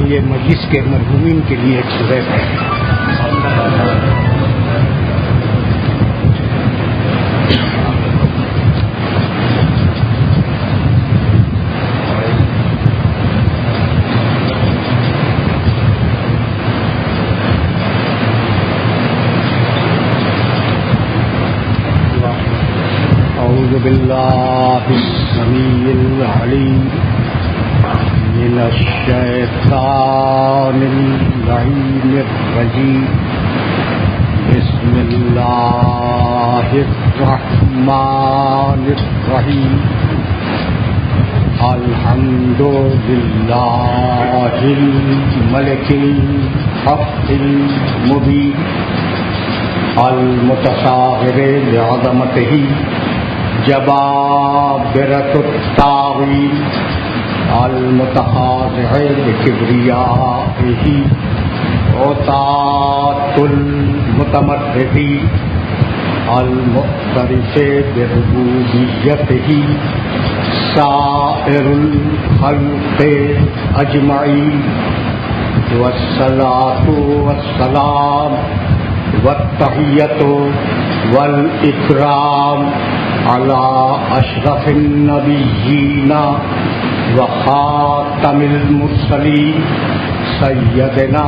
یہ مجلس کے مرحومین کے لیے ایک سورہ ہے. أعوذ بالله السميع العليم من الشيطان اللعين الرجيم. بسم الله الرحمن الرحيم. الحمد لله الملك الحق المبين المتصاغر لعظمته جبابرة الطاغين المتخاضع بكبريائه عتاة المتمردين المعترف بربوبيته سائر الخلق أجمعين. والصلاة والسلام والتحية والإكرام على أشرف النبيين وخاتم المرسلين سيدنا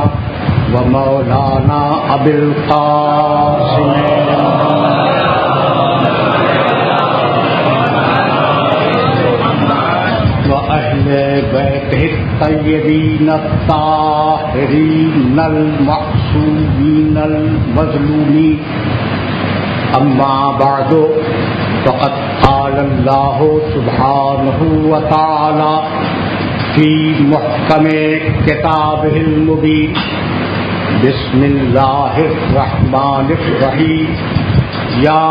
ومولانا أبي القاسم وأهل بيته الطيبين الطاهرين المعصومين المظلومين. أما بعد فقد قال الله سبحانه وتعالى في محكم كتابه المبين. بسم الله الرحمن الرحيم. يا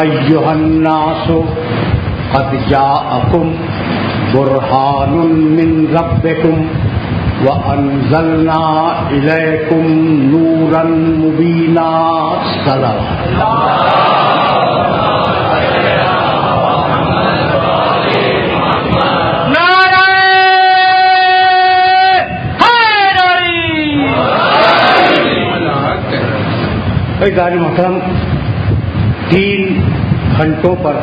أيها الناس قد جاءكم برهان من ربكم وأنزلنا إليكم نورا مبينا. صلوات عزیزان محترم، 3 گھنٹوں پر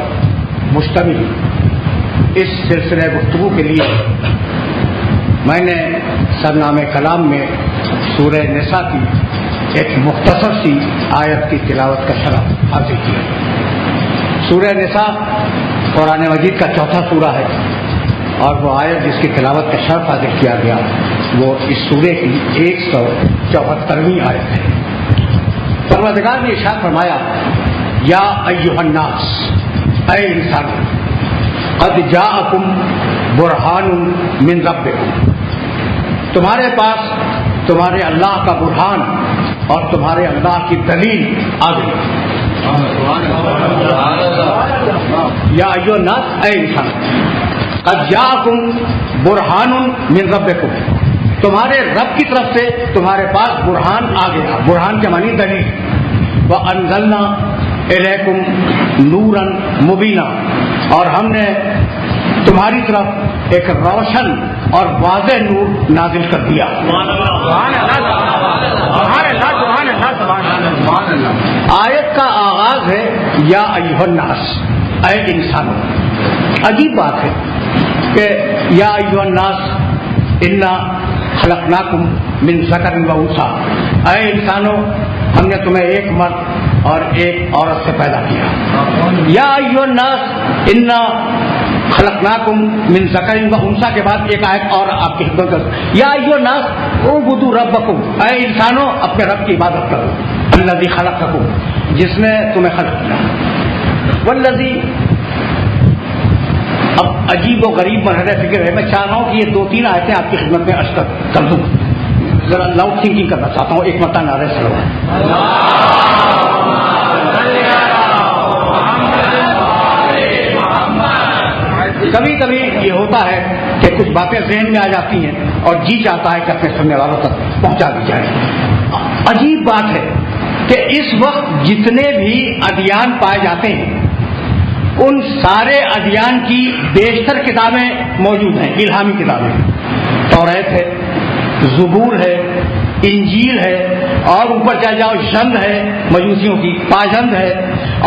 مشتمل اس سلسلہ گفتگو کے لیے میں نے سرنامہ کلام میں سورہ نساء کی ایک مختصر سی آیت کی تلاوت کا شرف حاصل کیا. سورہ نساء قرآن مجید کا 4تھا سورہ ہے اور وہ آیت جس کی تلاوت کا شرف حاصل کیا گیا وہ اس سورے کی 174ویں آیت ہے. پروردگار نے ارشاد فرمایا، یا ایھا الناس، اے انسان، قد جاءکم برہان من ربکم، تمہارے پاس تمہارے اللہ کا برہان اور تمہارے اللہ کی دلیل آ گئی. یا ایھا الناس، اے انسان، قد جاءکم برہان من ربکم، تمہارے رب کی طرف سے تمہارے پاس برہان آ گیا. برہان کے معنی دلیل. وَأَنزَلْنَا إِلَيْكُمْ نُورًا مُبِينًا، اور ہم نے تمہاری طرف ایک روشن اور واضح نور نازل کر دیا. آیت کا آغاز ہے یا ایھا الناس، اے انسانوں. عجیب بات ہے کہ یا ایھا الناس انا خلقناکم من ذکر و انثی، اے انسانوں ہم نے تمہیں ایک مرد اور ایک عورت سے پیدا کیا. یا ایھا الناس انا خلقناکم من ذکر و انثی کے بعد ایک آیت اور آپ کی خدمت کر، یا ایھا الناس اعبدوا ربکم، اے انسانوں اپنے رب کی عبادت کرو. الذی خلقکم، جس نے تمہیں خلق کیا. والذی، اب عجیب و غریب مرحلہ فکر ہے. میں چاہ رہا ہوں کہ یہ 2-3 آیتیں آپ کی خدمت میں عرض کر دوں. ذرا لاؤڈ تھنکنگ کرنا چاہتا ہوں. ایک مرتبہ نعرہ صلوات. کبھی کبھی یہ ہوتا ہے کہ کچھ باتیں ذہن میں آ جاتی ہیں اور جی چاہتا ہے کہ اپنے سننے والوں تک پہنچا دی جائے. عجیب بات ہے کہ اس وقت جتنے بھی ادیان پائے جاتے ہیں ان سارے ادیان کی بیشتر کتابیں موجود ہیں، الہامی کتابیں. توریت ہے، زبور ہے، انجیل ہے، اور اوپر چل جاؤ جند ہے مجوسیوں کی، پاجند ہے،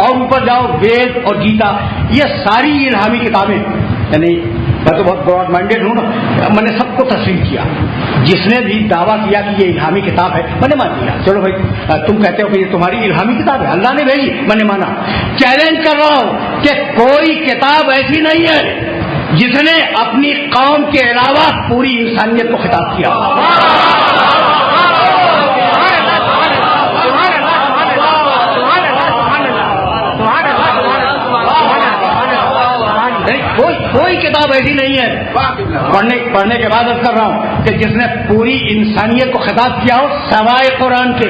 اور اوپر جاؤ وید اور گیتا، یہ ساری الہامی کتابیں، یعنی میں تو بہت براڈ مائنڈیڈ ہوں نا، میں نے سب کو تسلیم کیا. جس نے بھی دعویٰ کیا کہ یہ الہامی کتاب ہے میں نے مان لیا. چلو بھائی تم کہتے ہو کہ یہ تمہاری الہامی کتاب ہے، اللہ نے بھیجی، میں نے مانا. چیلنج کر رہا ہوں کہ کوئی کتاب ایسی نہیں ہے جس نے اپنی قوم کے علاوہ پوری انسانیت کو خطاب کیا. کوئی کتاب ایسی نہیں ہے، پڑھنے کے بعد عرض کر رہا ہوں کہ جس نے پوری انسانیت کو خطاب کیا ہو سوائے قرآن کے.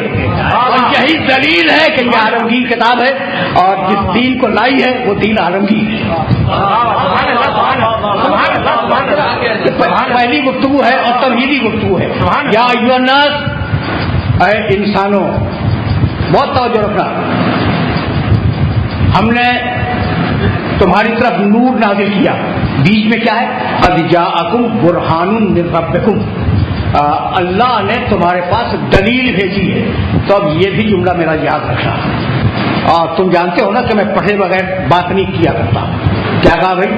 اور یہی دلیل ہے کہ یہ عالمگیر کتاب ہے، اور جس دین کو لائی ہے وہ دین عالمگیر ہے. پہلی گفتگو ہے اور توحیدی گفتگو ہے. یا ایھا الناس، اے انسانوں، بہت توجہ رکھنا. ہم نے تمہاری طرف نور نازل کیا، بیچ میں کیا ہے؟ قد جاءکم برہان من ربکم، اللہ نے تمہارے پاس دلیل بھیجی ہے. تو اب یہ بھی جملہ میرا یاد رکھنا. اور تم جانتے ہو نا کہ میں پڑھے بغیر بات نہیں کیا کرتا. کیا کہا بھائی؟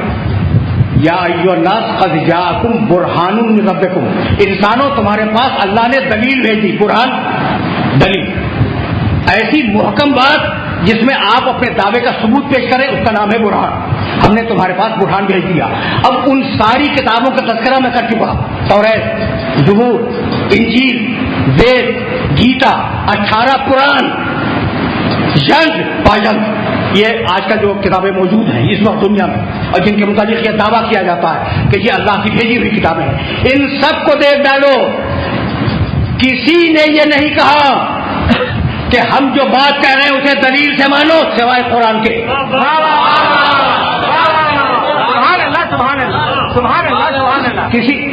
یا ایھا الناس قد جاءکم برہان من ربکم، انسانوں تمہارے پاس اللہ نے دلیل بھیجی. برہان دلیل، ایسی محکم بات جس میں آپ اپنے دعوے کا ثبوت پیش کریں، اس کا نام ہے برہان. ہم نے تمہارے پاس برہان بھیج دیا. اب ان ساری کتابوں کا تذکرہ میں کر چکا، توریت، زبور، انجیل، وید، گیتا، 18 قرآن، جنگ، پاجنگ، یہ آج کا جو کتابیں موجود ہیں اس وقت دنیا میں اور جن کے متعلق یہ دعویٰ کیا جاتا ہے کہ یہ اللہ کی بھیجی ہوئی کتابیں ہیں، ان سب کو دیکھ ڈالو. کسی نے یہ نہیں کہا کہ ہم جو بات کہہ رہے ہیں اسے دلیل سے مانو سوائے قرآن کے.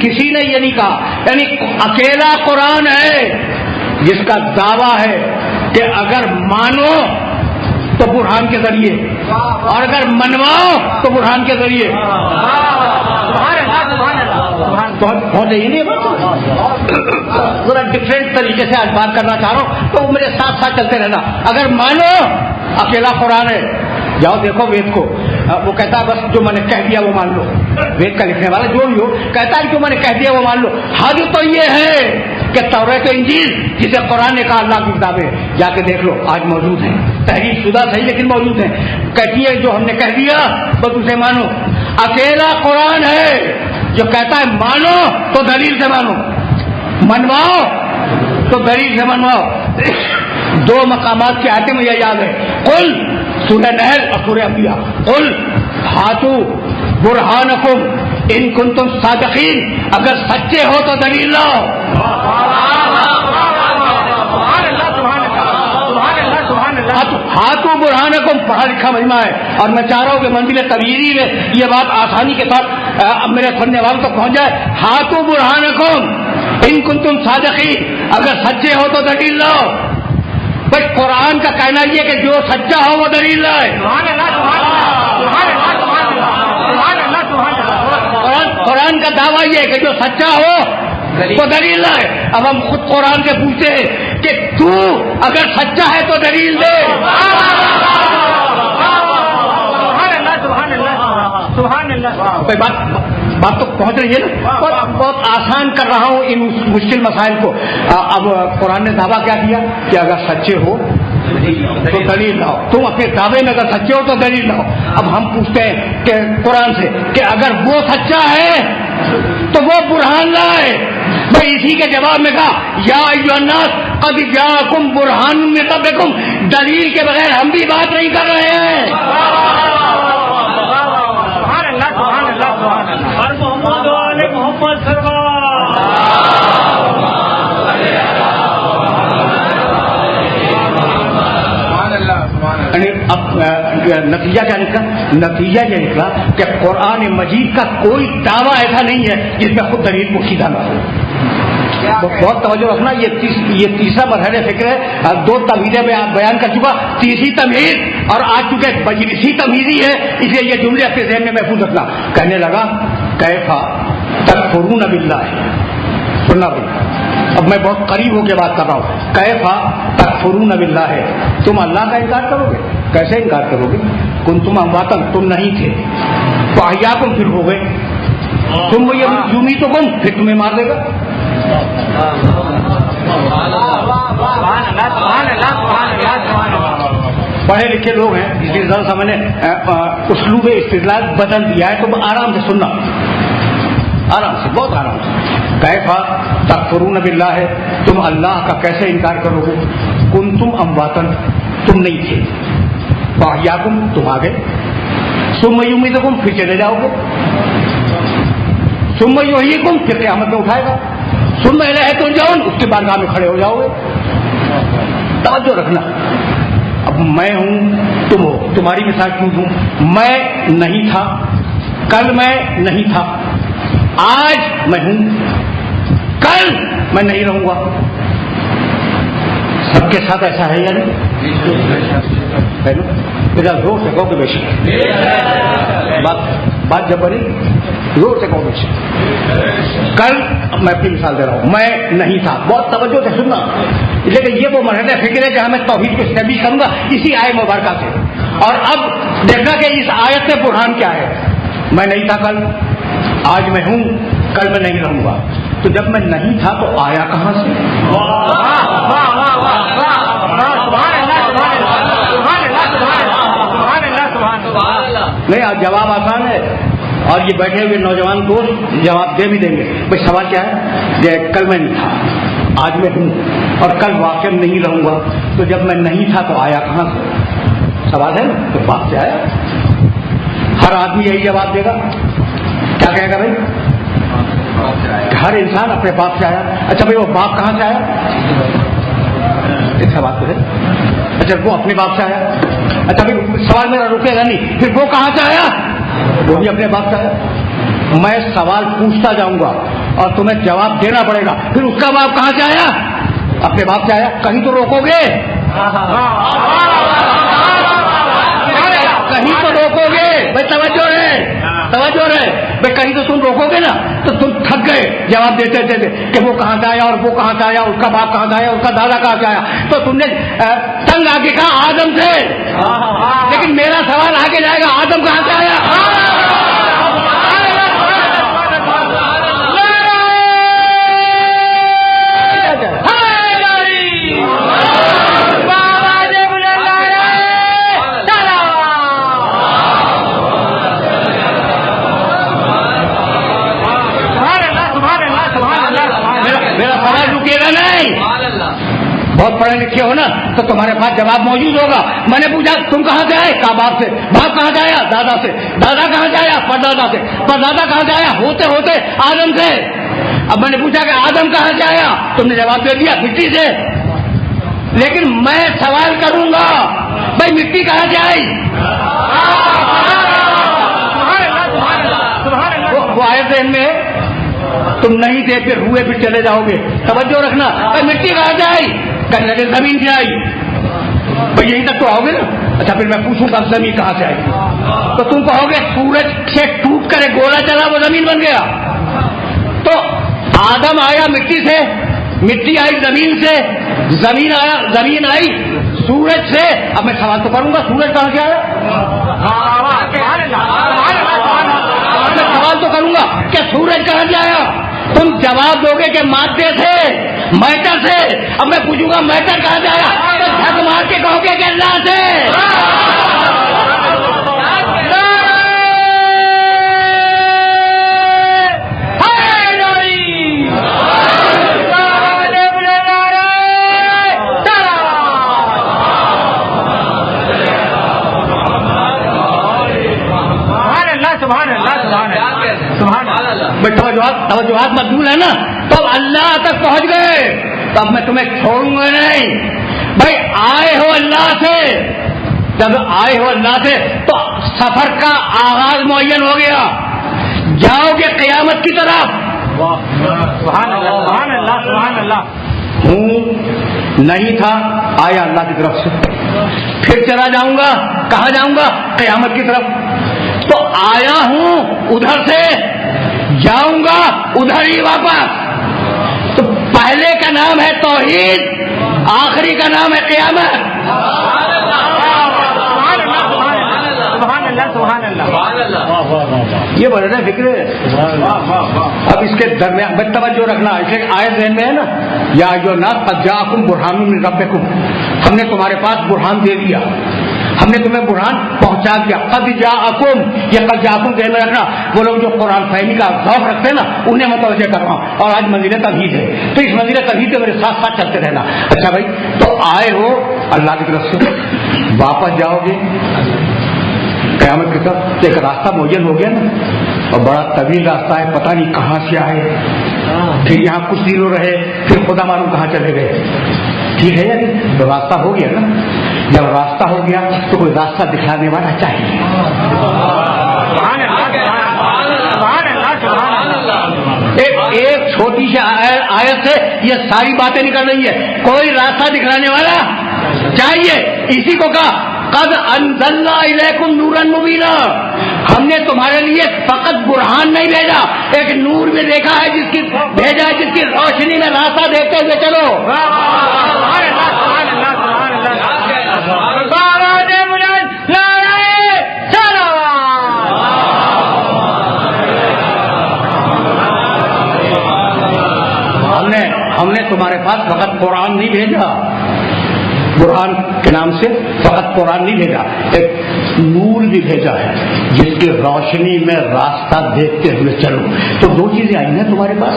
کسی نے یہ نہیں کہا. یعنی اکیلا قرآن ہے جس کا دعویٰ ہے کہ اگر مانو تو برہان کے ذریعے، اور اگر منواؤ تو برہان کے ذریعے. بہت یہ نہیں ذرا ڈفرینٹ طریقے سے آج بات کرنا چاہ رہا ہوں تو میرے ساتھ ساتھ چلتے رہنا. اگر مانو اکیلا قرآن ہے، جاؤ دیکھو وید کو، وہ کہتا ہے بس جو میں نے کہہ دیا وہ مان لو. وید کا لکھنے والا جو بھی ہو کہتا ہے جو میں نے کہہ دیا وہ مان لو. حد تو یہ ہے کہ توریت و انجیل جسے قرآن نے کہا اللہ کی کتابیں، جا کے دیکھ لو آج موجود ہیں، تحریف شدہ صحیح لیکن موجود ہیں. کہتی ہے جو ہم نے کہہ دیا بس اسے مانو. اکیلا قرآن ہے جو کہتا ہے مانو تو دلیل سے مانو، منواؤ تو دلیل سے منواؤ. 2 مقامات کی آیتیں مجھے یاد ہے، قل سورہ نحل اور سورہ انبیاء، قل ہاتو برہانکم ان کنتم صادقین، اگر سچے ہو تو دلیل لاؤ. ہاتھوں برہانکم پڑھا لکھا مجمع ہے، اور میں چاہ رہا ہوں کہ منزل تبیری میں یہ بات آسانی کے ساتھ میرے سننے والوں تک پہنچ جائے. ہاتھوں برہانکم ان کنتم صادقین، اگر سچے ہو تو دلیل لاؤ. بھائی قرآن کا کہنا یہ کہ جو سچا ہو وہ دلیل لائے. قرآن کا دعویٰ یہ ہے کہ جو سچا ہو تو دلیل لائے. اب ہم خود قرآن سے پوچھتے ہیں کہ تو اگر سچا ہے تو دلیل دے. بات تو پہنچ رہی ہے نا. بہت آسان کر رہا ہوں ان مشکل مسائل کو. اب قرآن نے دعویٰ کیا کیا کہ اگر سچے ہو تو دلیل لاؤ. تم اپنے دعوے میں اگر سچے ہو تو دلیل لاؤ. اب ہم پوچھتے ہیں کہ قرآن سے کہ اگر وہ سچا ہے تو وہ برہان لائے. بھائی اسی کے جواب میں کہا یا ایھا الناس قد جاءکم برہان من ربکم، دلیل کے بغیر ہم بھی بات نہیں کر رہے ہیں. نتیجہ کیا نکلا؟ نتیجہ یہ نکلا کہ قرآن مجید کا کوئی دعویٰ ایسا نہیں ہے جس میں خود دلیل پوشیدہ نہ ہو. بہت توجہ رکھنا، یہ تیسرا مرحلہ فکر ہے. 2 تمہیدیں میں آپ بیان کر چکا، تیسری تمہید اور آج چونکہ مجلسی تمہیدی ہے اس لیے یہ جملے اپنے ذہن میں محفوظ رکھنا. کہنے لگا کیفا تکفرون باللہ، سننا بھائی، اب میں بہت قریب ہو کے بات کر رہا ہوں. کیفا تکفرون باللہ ہے, تم اللہ کا انکار کرو گے, کیسے انکار کرو گے؟ کنتم امواتا, تم نہیں تھے, تو احیاکم پھر ہو گئے, تم یمیتکم پھر تمہیں مار دے گا. پڑھے لکھے لوگ ہیں, اس لیے ذرا سا میں نے اسلوب استدلال بدل دیا ہے, تو آرام سے سننا, آرام سے, بہت آرام سے. کیفا تکفرون باللہ ہے, تم اللہ کا کیسے انکار کرو گے؟ کنتم امواتن, تم نہیں تھے, فاحیاکم, تم آ گئے, ثم یمیتکم, پھر چلے جاؤ گے, ثم یحییکم, پھر قیامت میں اٹھائے گا, ثم الیہ ترجعون, اس کے بارگاہ میں کھڑے ہو جاؤ گے. توجہ رکھنا, اب میں ہوں, تم ہو, تمہاری مثال کیوں دوں؟ میں نہیں تھا, کل میں نہیں تھا, آج میں ہوں, کل میں نہیں رہوں گا. سب کے ساتھ ایسا ہے یا نہیں؟ ذرا زور سے کہو کہ بے شک, بات جب بنی زور سے کہو بے شک. کل میں اپنی مثال دے رہا ہوں, میں نہیں تھا, بہت توجہ سے سننا, لیکن یہ وہ مرحلہ فکر ہے جہاں میں توحید کو اسٹیبلش کروں گا اسی آیت مبارکہ سے. اور اب دیکھنا کہ اس آیت سے برہان کیا ہے. میں نہیں تھا کل, آج میں ہوں, کل میں نہیں رہوں گا. تو جب میں نہیں تھا تو آیا کہاں سے؟ نہیں, آج جواب آسان ہے, اور یہ بیٹھے ہوئے نوجوان دوست جواب دے بھی دیں گے. بھائی سوال کیا ہے؟ کہ کل میں نہیں تھا, آج میں ہوں, اور کل واقع نہیں رہوں گا. تو جب میں نہیں تھا تو آیا کہاں سے؟ سوال ہے نا, تو باپ سے آیا. ہر آدمی یہی جواب دے گا. کیا کہے گا بھائی؟ ہر انسان اپنے باپ سے آیا. اچھا بھائی, وہ باپ کہاں سے آیا؟ ایک سوال تو ہے. اچھا, وہ اپنے باپ سے آیا. اچھا بھائی, سوال میرا رکے گا نہیں, پھر وہ کہاں سے آیا؟ وہ بھی اپنے باپ سے آیا. میں سوال پوچھتا جاؤں گا اور تمہیں جواب دینا پڑے گا. پھر اس کا باپ کہاں سے آیا؟ اپنے باپ سے آیا. کہیں تو روکو گے, کہیں تو روکو گے بھائی. توجہ رہے, توجہ رہے بھائی. کہیں تو تم روکو گے نا, تو تم تھک گئے جواب دیتے دیتے کہ وہ کہاں سے آیا اور وہ کہاں سے آیا, اس کا باپ کہاں سے آیا, اس کا دادا کہاں سے آیا. تو تم نے تنگ آگے کہا آدم سے, لیکن میرا سوال آگے جائے گا, آدم کہاں سے آیا؟ بہت پڑھے لکھے ہو نا, تو تمہارے پاس جواب موجود ہوگا. میں نے پوچھا تم کہاں سے آئے؟ کہا باپ سے. باپ کہاں سے آیا؟ دادا سے. دادا کہاں سے آیا؟ پردادا سے. پردادا کہاں سے آیا؟ ہوتے ہوتے آدم سے. اب میں نے پوچھا کہ آدم کہاں سے آیا؟ تم نے جواب دے دیا مٹی سے. لیکن میں سوال کروں گا, بھائی مٹی کہاں سے آئی؟ وہ آئے ذہن میں, تم نہیں تھے, پھر ہوئے, پھر چلے جاؤ گے. توجہ رکھنا, مٹی کہاں سے آئی؟ کہنے لگے زمین سے آئی. بھائی یہیں تک تو آؤ گے نا. اچھا پھر میں پوچھوں گا زمین کہاں سے آئی, تو تم کہو گے سورج سے ٹوٹ کر ایک گولا چلا, وہ زمین بن گیا. تو آدم آیا مٹی سے, مٹی آئی زمین سے, زمین آیا, زمین آئی سورج سے. اب میں سوال تو کروں گا, سورج کہاں سے آیا؟ میں سوال تو کروں گا کہ سورج کہاں سے آیا. تم جواب دو گے کہ مادے سے, میٹر سے. اب میں پوچھوں گا میٹر کہاں سے آیا, تو جھک مار کے کہو گے کہ اللہ سے. توجہات مقبول ہے نا, تو اب اللہ تک پہنچ گئے. تو اب میں تمہیں چھوڑوں گا نہیں. بھائی آئے ہو اللہ سے, جب آئے ہو اللہ سے تو سفر کا آغاز معین ہو گیا. جاؤ گے قیامت کی طرف. سبحان اللہ, سبحان اللہ, سبحان اللہ. ہوں نہیں تھا, آیا اللہ کی طرف سے. پھر چلا جاؤں گا, کہاں جاؤں گا؟ قیامت کی طرف. تو آیا ہوں ادھر سے, جاؤں گا ادھر ہی واپس. تو پہلے کا نام ہے توحید، آخری کا نام ہے قیامت. یہ بڑا فکر ہے. اب اس کے درمیان بد توجہ رکھنا. اسے آیت ذہن میں ہے نا، یا جو نا قد جاءکم برہان من ربکم، ہم نے تمہارے پاس برہان دے دیا، ہم نے تمہیں برہان پہنچا دیا. قد جاءکم، یہ قد جاءکم ذہن میں رکھنا. وہ لوگ جو قرآن فہمی کا ذوق رکھتے ہیں نا، انہیں متوجہ کر رہا ہوں. اور آج منزل توحید ہے، تو اس منزل توحید سے میرے ساتھ ساتھ چلتے رہنا. اچھا بھائی، تو آئے ہو اللہ کی طرف سے، واپس جاؤ گے قیامت کی طرف. ایک راستہ معین ہو گیا نا، اور بڑا طویل راستہ ہے، پتہ نہیں کہاں سے آئے، پھر یہاں کچھ دنوں رہے، پھر خدا معلوم کہاں چلے گئے. ٹھیک ہے یار، تو راستہ ہو گیا نا. جب راستہ ہو گیا تو کوئی راستہ دکھانے والا چاہیے. ایک چھوٹی سی آیت سے یہ ساری باتیں نکل رہی ہے. کوئی راستہ دکھانے والا چاہیے. اسی کو کہا قد انزلنا الیکم نورا مبینا، ہم نے تمہارے لیے فقط برہان نہیں بھیجا، ایک نور بھی دیکھا ہے جس کی بھیجا ہے، جس کی روشنی میں راستہ دیکھتے ہوئے چلو. ہم نے تمہارے پاس فقط قرآن نہیں بھیجا، قرآن کے نام سے فقط قرآن نہیں بھیجا، ایک نور بھی بھیجا ہے جس کی روشنی میں راستہ دیکھتے ہوئے چلو. تو دو چیزیں آئی ہیں تمہارے پاس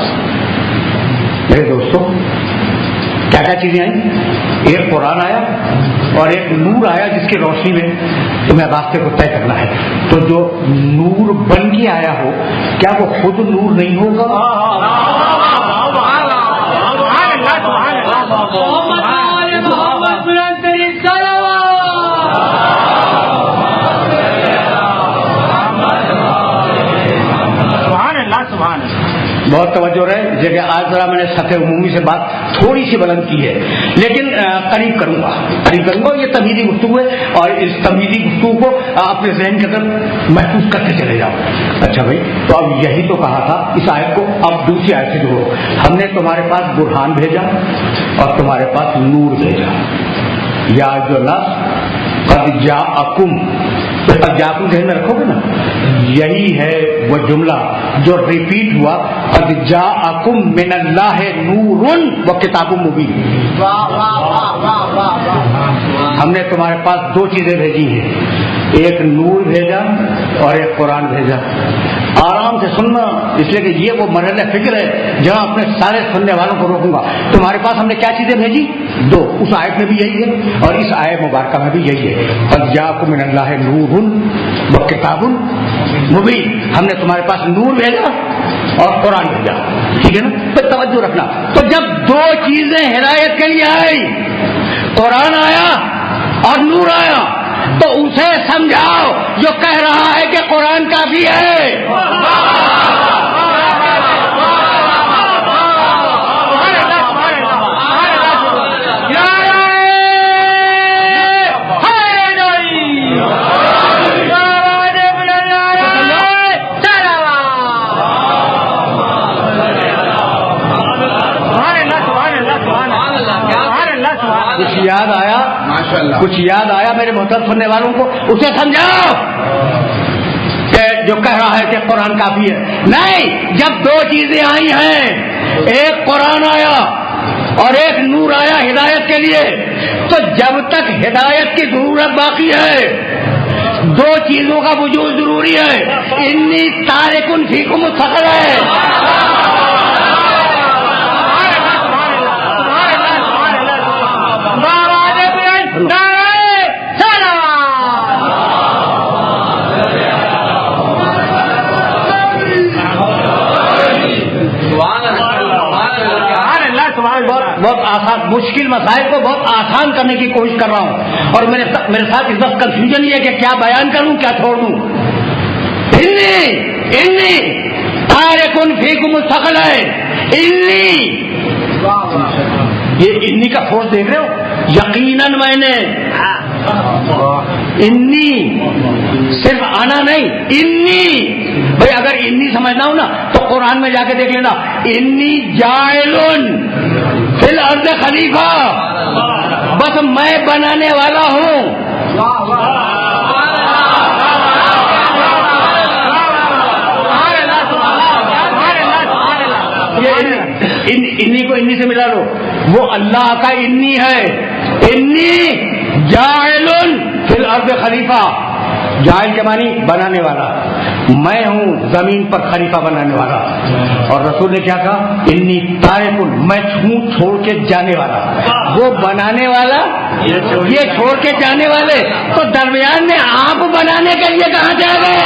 میرے دوستوں. کیا کیا چیزیں آئیں؟ ایک قرآن آیا اور ایک نور آیا جس کی روشنی میں تمہیں راستے کو طے کرنا ہے. تو جو نور بن کے آیا ہو، کیا وہ خود نور نہیں ہوگا؟ بہت توجہ رہے. جگہ آج ذرا میں نے سطح عمومی سے بات تھوڑی سی بلند کی ہے، لیکن قریب کروں گا. یہ تمیزی گفتگو ہے، اور اس تمیزی گفتگو کو اپنے ذہن کے اندر محفوظ کرتے چلے جاؤ. اچھا بھائی، تو اب یہی تو کہا تھا اس آیت کو. اب دوسری آیت سے جوڑو. ہم نے تمہارے پاس برہان بھیجا اور تمہارے پاس نور بھیجا. یا جو لفظ قد جاءکم، قد جاءکم ذہن میں رکھو گے نا، یہی ہے وہ جملہ جو ریپیٹ ہوا، قد جاءکم من اللہ نور و کتاب مبین. ہم نے تمہارے پاس دو چیزیں بھیجی ہیں، ایک نور بھیجا اور ایک قرآن بھیجا. آرام سے سننا، اس لیے کہ یہ وہ مرحلہ فکر ہے جہاں اپنے سارے سننے والوں کو روکوں گا. تمہارے پاس ہم نے کیا چیزیں بھیجی؟ دو. اس آیت میں بھی یہی ہے اور اس آیت مبارکہ میں بھی یہی ہے. قد جاءکم من اللہ نور و کتاب مبین. ہم نے تمہارے پاس نور بھیجا اور قرآن بھیجا. ٹھیک ہے نا؟ پھر توجہ رکھنا. تو جب دو چیزیں ہدایت کے لیے آئی، قرآن آیا اور نور آیا، تو اسے سمجھاؤ جو کہہ رہا ہے کہ قرآن کافی ہے. کچھ یاد آیا میرے محترم سننے والوں کو، اسے سمجھاؤ کہ جو کہہ رہا ہے کہ قرآن کافی ہے. نہیں، جب دو چیزیں آئی ہیں، ایک قرآن آیا اور ایک نور آیا ہدایت کے لیے، تو جب تک ہدایت کی ضرورت باقی ہے دو چیزوں کا وجود ضروری ہے. انی تارکن فیکم الثقل ہے. بہت آسان، مشکل مسائل کو بہت آسان کرنے کی کوشش کر رہا ہوں، اور میرے ساتھ اس وقت کنفیوژن یہ ہے کہ کیا بیان کروں کیا چھوڑ دوں. انی تارکن فیکم الثقل ہے. یہ انی کا فورس دیکھ رہے ہو؟ یقیناً میں نے انی صرف آنا نہیں، انی. بھائی اگر انی سمجھنا ہو نا تو قرآن میں جا کے دیکھ لینا. انی جاعلن فی الارض خلیفہ، بس میں بنانے والا ہوں. انی کو انی سے ملا لو، وہ اللہ کا انی ہے. انی جاعل فی الارض خلیفہ، جاعل کے معنی بنانے والا، میں ہوں زمین پر خلیفہ بنانے والا. اور رسول نے کیا کہا؟ انی تارک، میں چھوڑ کے جانے والا. وہ بنانے والا، یہ چھوڑ کے جانے والے، تو درمیان میں آپ بنانے کے لیے کہاں جا گئے؟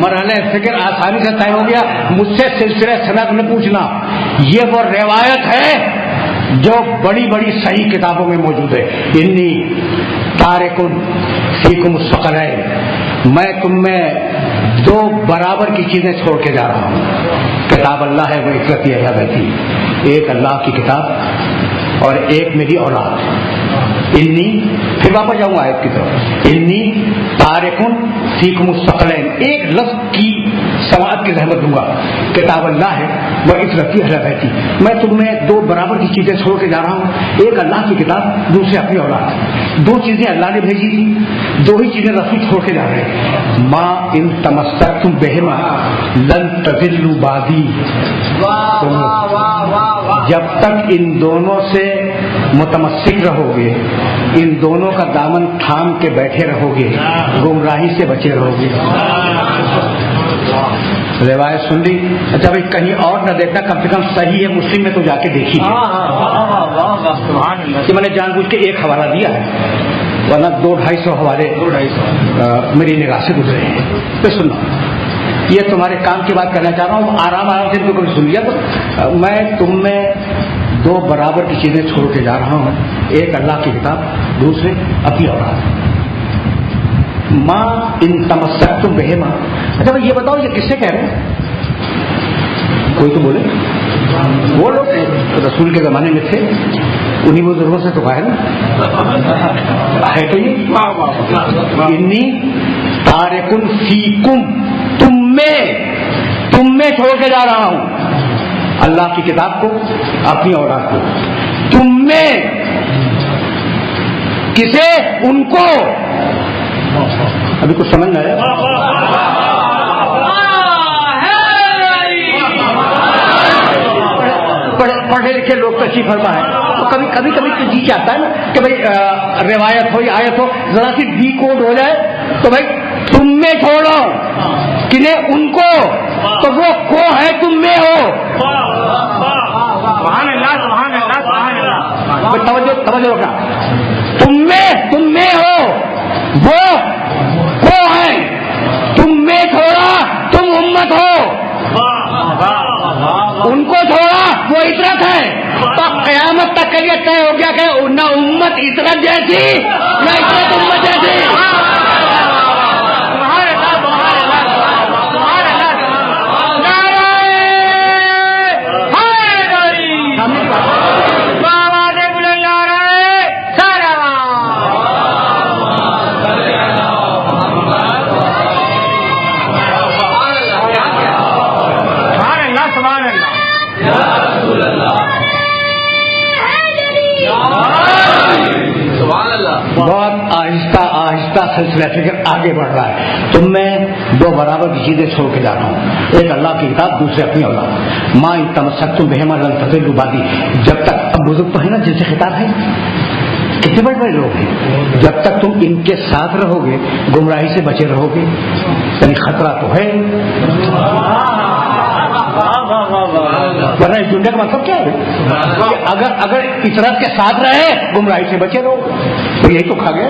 مرحلہ فکر آسانی سے طے ہو گیا. مجھ سے سلسلہ سند میں پوچھنا، یہ وہ روایت ہے جو بڑی بڑی صحیح کتابوں میں موجود ہے. انی تارک فیکم الثقلین، میں تم میں دو برابر کی چیزیں چھوڑ کے جا رہا ہوں. کتاب اللہ ہے وہ اقرتی ہے بیتی، ایک اللہ کی کتاب اور ایک میری اولاد. انی، پھر واپس جاؤں گا آیت کی طرف. انی تارکن فیکم الثقلین، ایک لفظ کی سماعت کی زحمت دوں گا. کتاب اللہ ہے وہ اقرتی ہے بیتی، میں تم میں دو برابر کی چیزیں چھوڑ کے جا رہا ہوں، ایک اللہ کی کتاب، دوسری اپنی اولاد. دو چیزیں اللہ نے بھیجی تھی، دو ہی چیزیں رسول چھوڑ کے جا رہے ہیں. ما ان تمسکتم بہما لن تضلوا بعدی، جب تک ان دونوں سے متمسک رہو گے، ان دونوں کا دامن تھام کے بیٹھے رہو گے، گمراہی سے بچے رہو گے. روایت سن لی؟ اچھا بھائی کہیں اور نہ دیکھنا، کم سے کم صحیح ہے مسلم میں تو جا کے دیکھیے کہ میں نے جان بوجھ کے ایک حوالہ دیا ہے، ورنہ 200-250 حوالے میری نگاہ سے گزرے ہیں. تو سننا، یہ تمہارے کام کی بات کرنا چاہ رہا ہوں، آرام سے ان کو سن لیا. تو میں تم میں دو برابر کی چیزیں چھوڑ کے جا رہا ہوں، ایک اللہ کی کتاب، دوسرے اپنی اولاد. ماں ان تمسکتم بہما. اچھا بھائی یہ بتاؤ یہ کس سے کہہ رہے ہیں؟ کوئی تو بولے. وہ لوگ رسول کے زمانے میں تھے، انہیں بزرگوں سے تو کہا ہے نا، ہے تو یہ انی تارکن فیکم، تم میں چھوڑ کے جا رہا ہوں اللہ کی کتاب کو، اپنی اولاد کو. تم میں کسے؟ ان کو. ابھی کچھ سمجھ نہ آیا؟ پڑھے لکھے لوگ تو اچھی فرما ہے، تو کبھی تو جی چاہتا ہے نا کہ بھائی روایت ہو یا آیت ہو ذرا سی ڈی کوڈ ہو جائے. تو بھائی تم میں چھوڑو کنہیں؟ ان کو. تو وہ کو ہے تم میں ہو. توجہ کا تم میں ہو، وہ کو ہے. تم میں چھوڑا تم امت ہو، ان کو چھوڑا وہ عطرت ہے. تو قیامت تک کے لیے طے ہو گیا کہ نہ امت عطرت جیسی نہ عطرت امت جیسی. بہت آہستہ آہستہ سلسلہ فکر آگے بڑھ رہا ہے. تم میں دو برابر کی چیزیں چھوڑ کے جا رہا ہوں، ایک اللہ کی کتاب، دوسرے اپنی اولاد. ماں ان تمسکتم بہما لن تضلوا بعدی. جب تک اب بزرگ تو ہے نا جن سے خطاب ہے، کتنے بڑے بڑے لوگ ہیں، جب تک تم ان کے ساتھ رہو گے گمراہی سے بچے رہو گے. یعنی خطرہ تو ہے، ورنہ اس دنیا کا مطلب کیا ہے؟ اگر اطرت کے ساتھ رہے گمراہی سے بچے رہو، تو یہی تو کھا گیا.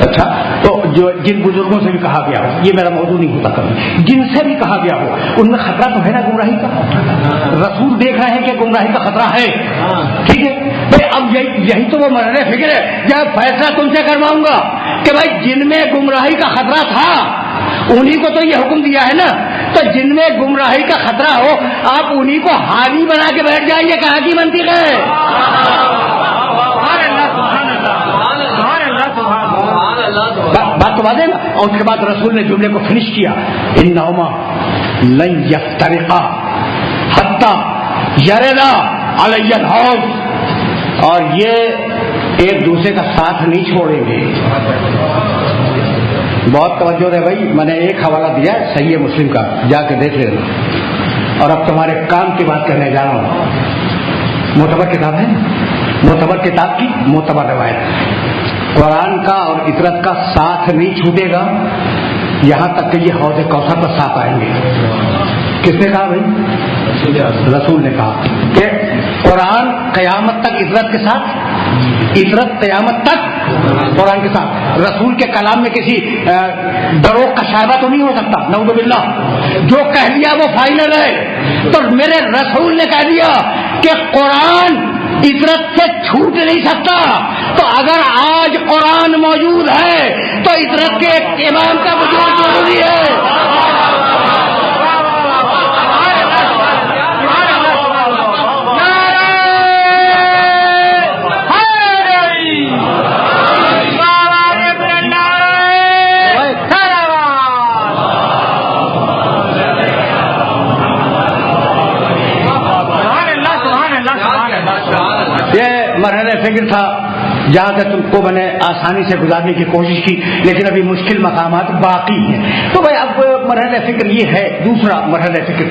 اچھا تو جو جن بزرگوں سے بھی کہا گیا ہو، یہ میرا موضوع نہیں ہوتا کبھی، جن سے بھی کہا گیا ہو ان میں خطرہ تو ہے نا گمراہی کا. رسول دیکھ رہے ہیں کہ گمراہی کا خطرہ ہے، ٹھیک ہے. اب یہی تو وہ مرحلہ فکر ہے جب فیصلہ تم سے کرواؤں گا کہ بھائی جن میں گمراہی کا خطرہ تھا انہی کو تو یہ حکم دیا ہے نا، تو جن میں گمراہی کا خطرہ ہو آپ انہی کو حامی بنا کے بیٹھ جائیے، کہاں کی منطق ہے؟ بات تو واضح نا۔ اور اس کے بعد رسول نے جملے کو فنش کیا، انہما لن یفترقا حتی یردا علی الحوض، اور یہ ایک دوسرے کا ساتھ نہیں چھوڑیں گے۔ بہت توجہ ہے بھائی، میں نے ایک حوالہ دیا صحیح مسلم کا، جا کے دیکھ لینا۔ اور اب تمہارے کام کی بات کرنے جا رہا ہوں۔ معتبر کتاب ہے، معتبر کتاب کی معتبر روایت، قرآن کا اور عطرت کا ساتھ نہیں چھوٹے گا یہاں تک کہ یہ حوض کوثر پر ساتھ آئیں گے۔ کس نے کہا بھائی؟ رسول نے کہا کہ قرآن قیامت تک عطرت کے ساتھ، عطرت قیامت تک قرآن کے ساتھ۔ رسول کے کلام میں کسی دروغ کا شائبہ تو نہیں ہو سکتا، نعوذ باللہ۔ جو کہہ لیا وہ فائنل ہے۔ تو میرے رسول نے کہہ دیا کہ قرآن عطرت سے چھوٹ نہیں سکتا، تو اگر آج قرآن موجود ہے تو عطرت کے ایک امام کا وجود ضروری ہے۔ مرحلہ فکر تھا جہاں تک تم کو میں نے آسانی سے گزارنے کی کوشش کی، لیکن ابھی مشکل مقامات باقی ہیں۔ تو بھائی اب مرحلہ فکر یہ ہے، دوسرا مرحلہ فکر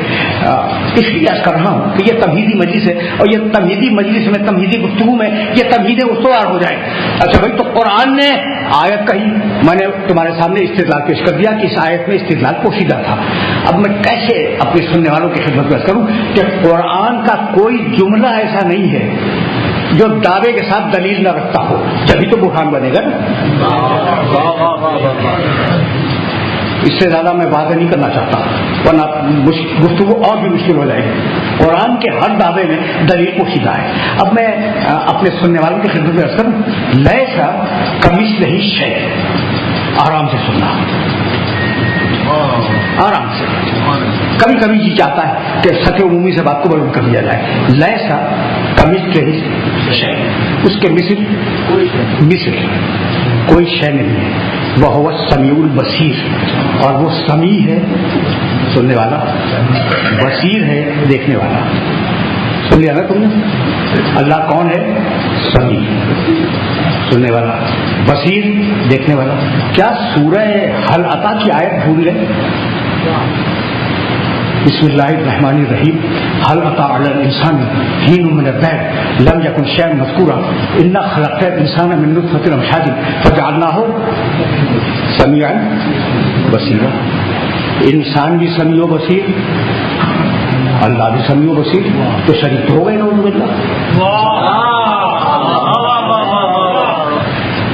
اس لیے کر رہا ہوں کہ یہ تمہیدی مجلس ہے، اور یہ تمہیدی مجلس میں، تمہیدی گفتگو میں یہ تمہیدیں استوار ہو جائیں۔ اچھا بھائی، تو قرآن نے آیت کہی، میں نے تمہارے سامنے استدلال پیش کر دیا کہ اس آیت میں استدلال پوشیدہ تھا۔ اب میں کیسے اپنے سننے والوں کی خدمت پیش کروں کہ قرآن کا کوئی جملہ ایسا نہیں ہے جو دعوے کے ساتھ دلیل نہ رکھتا ہو، جبھی تو بحران بنے گا نا۔ اس سے زیادہ میں وعدہ نہیں کرنا چاہتا، ورنہ گفتگو اور بھی مشکل ہو جائے گی۔ قرآن کے ہر دعوے میں دلیل پوشیدہ ہے۔ اب میں اپنے سننے والوں کی خدمت میں عرض کروں، لیسا کمثلہ شیء، آرام سے سننا، آرام سے۔ کبھی کبھی یہ چاہتا ہے کہ سطح عمومی سے بات کو بیان کر دیا جائے۔ لیسا کمثلہ شیء، اس کے مثل کوئی شے نہیں ہے۔ وہو السمیع البصیر، اور وہ سمیع ہے سننے والا، بصیر ہے دیکھنے والا۔ سن لیا نا تم نے؟ اللہ کون ہے؟ سمیع، سننے والا، بصیر، دیکھنے والا۔ کیا سورہ حل عطا کی آیت بھول گئے؟ بسم اللہ الرحمن الرحیم، هل أتى على الإنسان حين من الدهر لم يكن شيئا مذكورا إنا خلقنا الإنسان من نطفة أمشاج فجعلناه سميعا بصيرا۔ انسان بھی سمیع و بصیر، اللہ بھی سمیع و بصیر، تو شریک ہو گئے نعوذ باللہ۔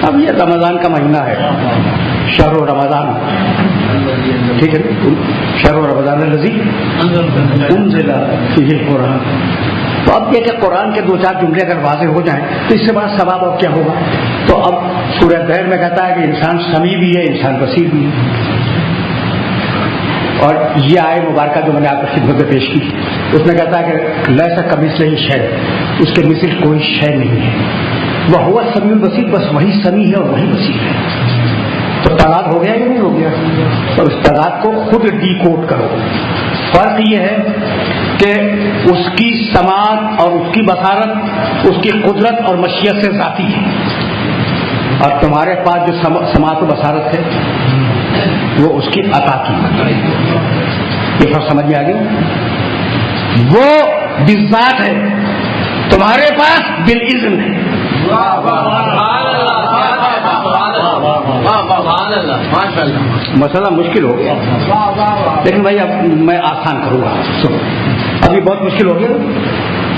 اب یہ رمضان کا مہینہ ہے، شہر رمضان، ٹھیک ہے، شہر رمضان الذی انزل فیہ القرآن۔ تو اب یہ کہ قرآن کے دو چار جملے اگر واضح ہو جائیں تو اس سے بڑا ثواب اور کیا ہوگا۔ تو اب سورہ دہر میں کہتا ہے کہ انسان سمیع بھی ہے، انسان بصیر بھی ہے۔ اور یہ آیت مبارکہ جو میں نے آپ کی خدمت میں پیش کی، اس میں کہتا ہے کہ لیسا کمثلہ شیء، اس کے مثل کوئی شے نہیں ہے۔ وہو السمیع البصیر، بس وہی سمیع ہے اور وہی بصیر ہے۔ تو تعداد ہو گیا یا نہیں ہو گیا؟ اور اس تعداد کو خود ڈی کوڈ کرو۔ فرق یہ ہے کہ اس کی سماعت اور اس کی بصارت اس کی قدرت اور مشیت سے ذاتی ہے، اور تمہارے پاس جو سماعت و بصارت ہے وہ اس کی عطا کی۔ یہ فرق سمجھ میں آ گیا؟ وہ بالذات ہے، تمہارے پاس بالاذن ہے۔ مسئلہ مشکل ہو گیا، لیکن بھائی اب میں آسان کروں گا۔ سنو، ابھی بہت مشکل ہو گیا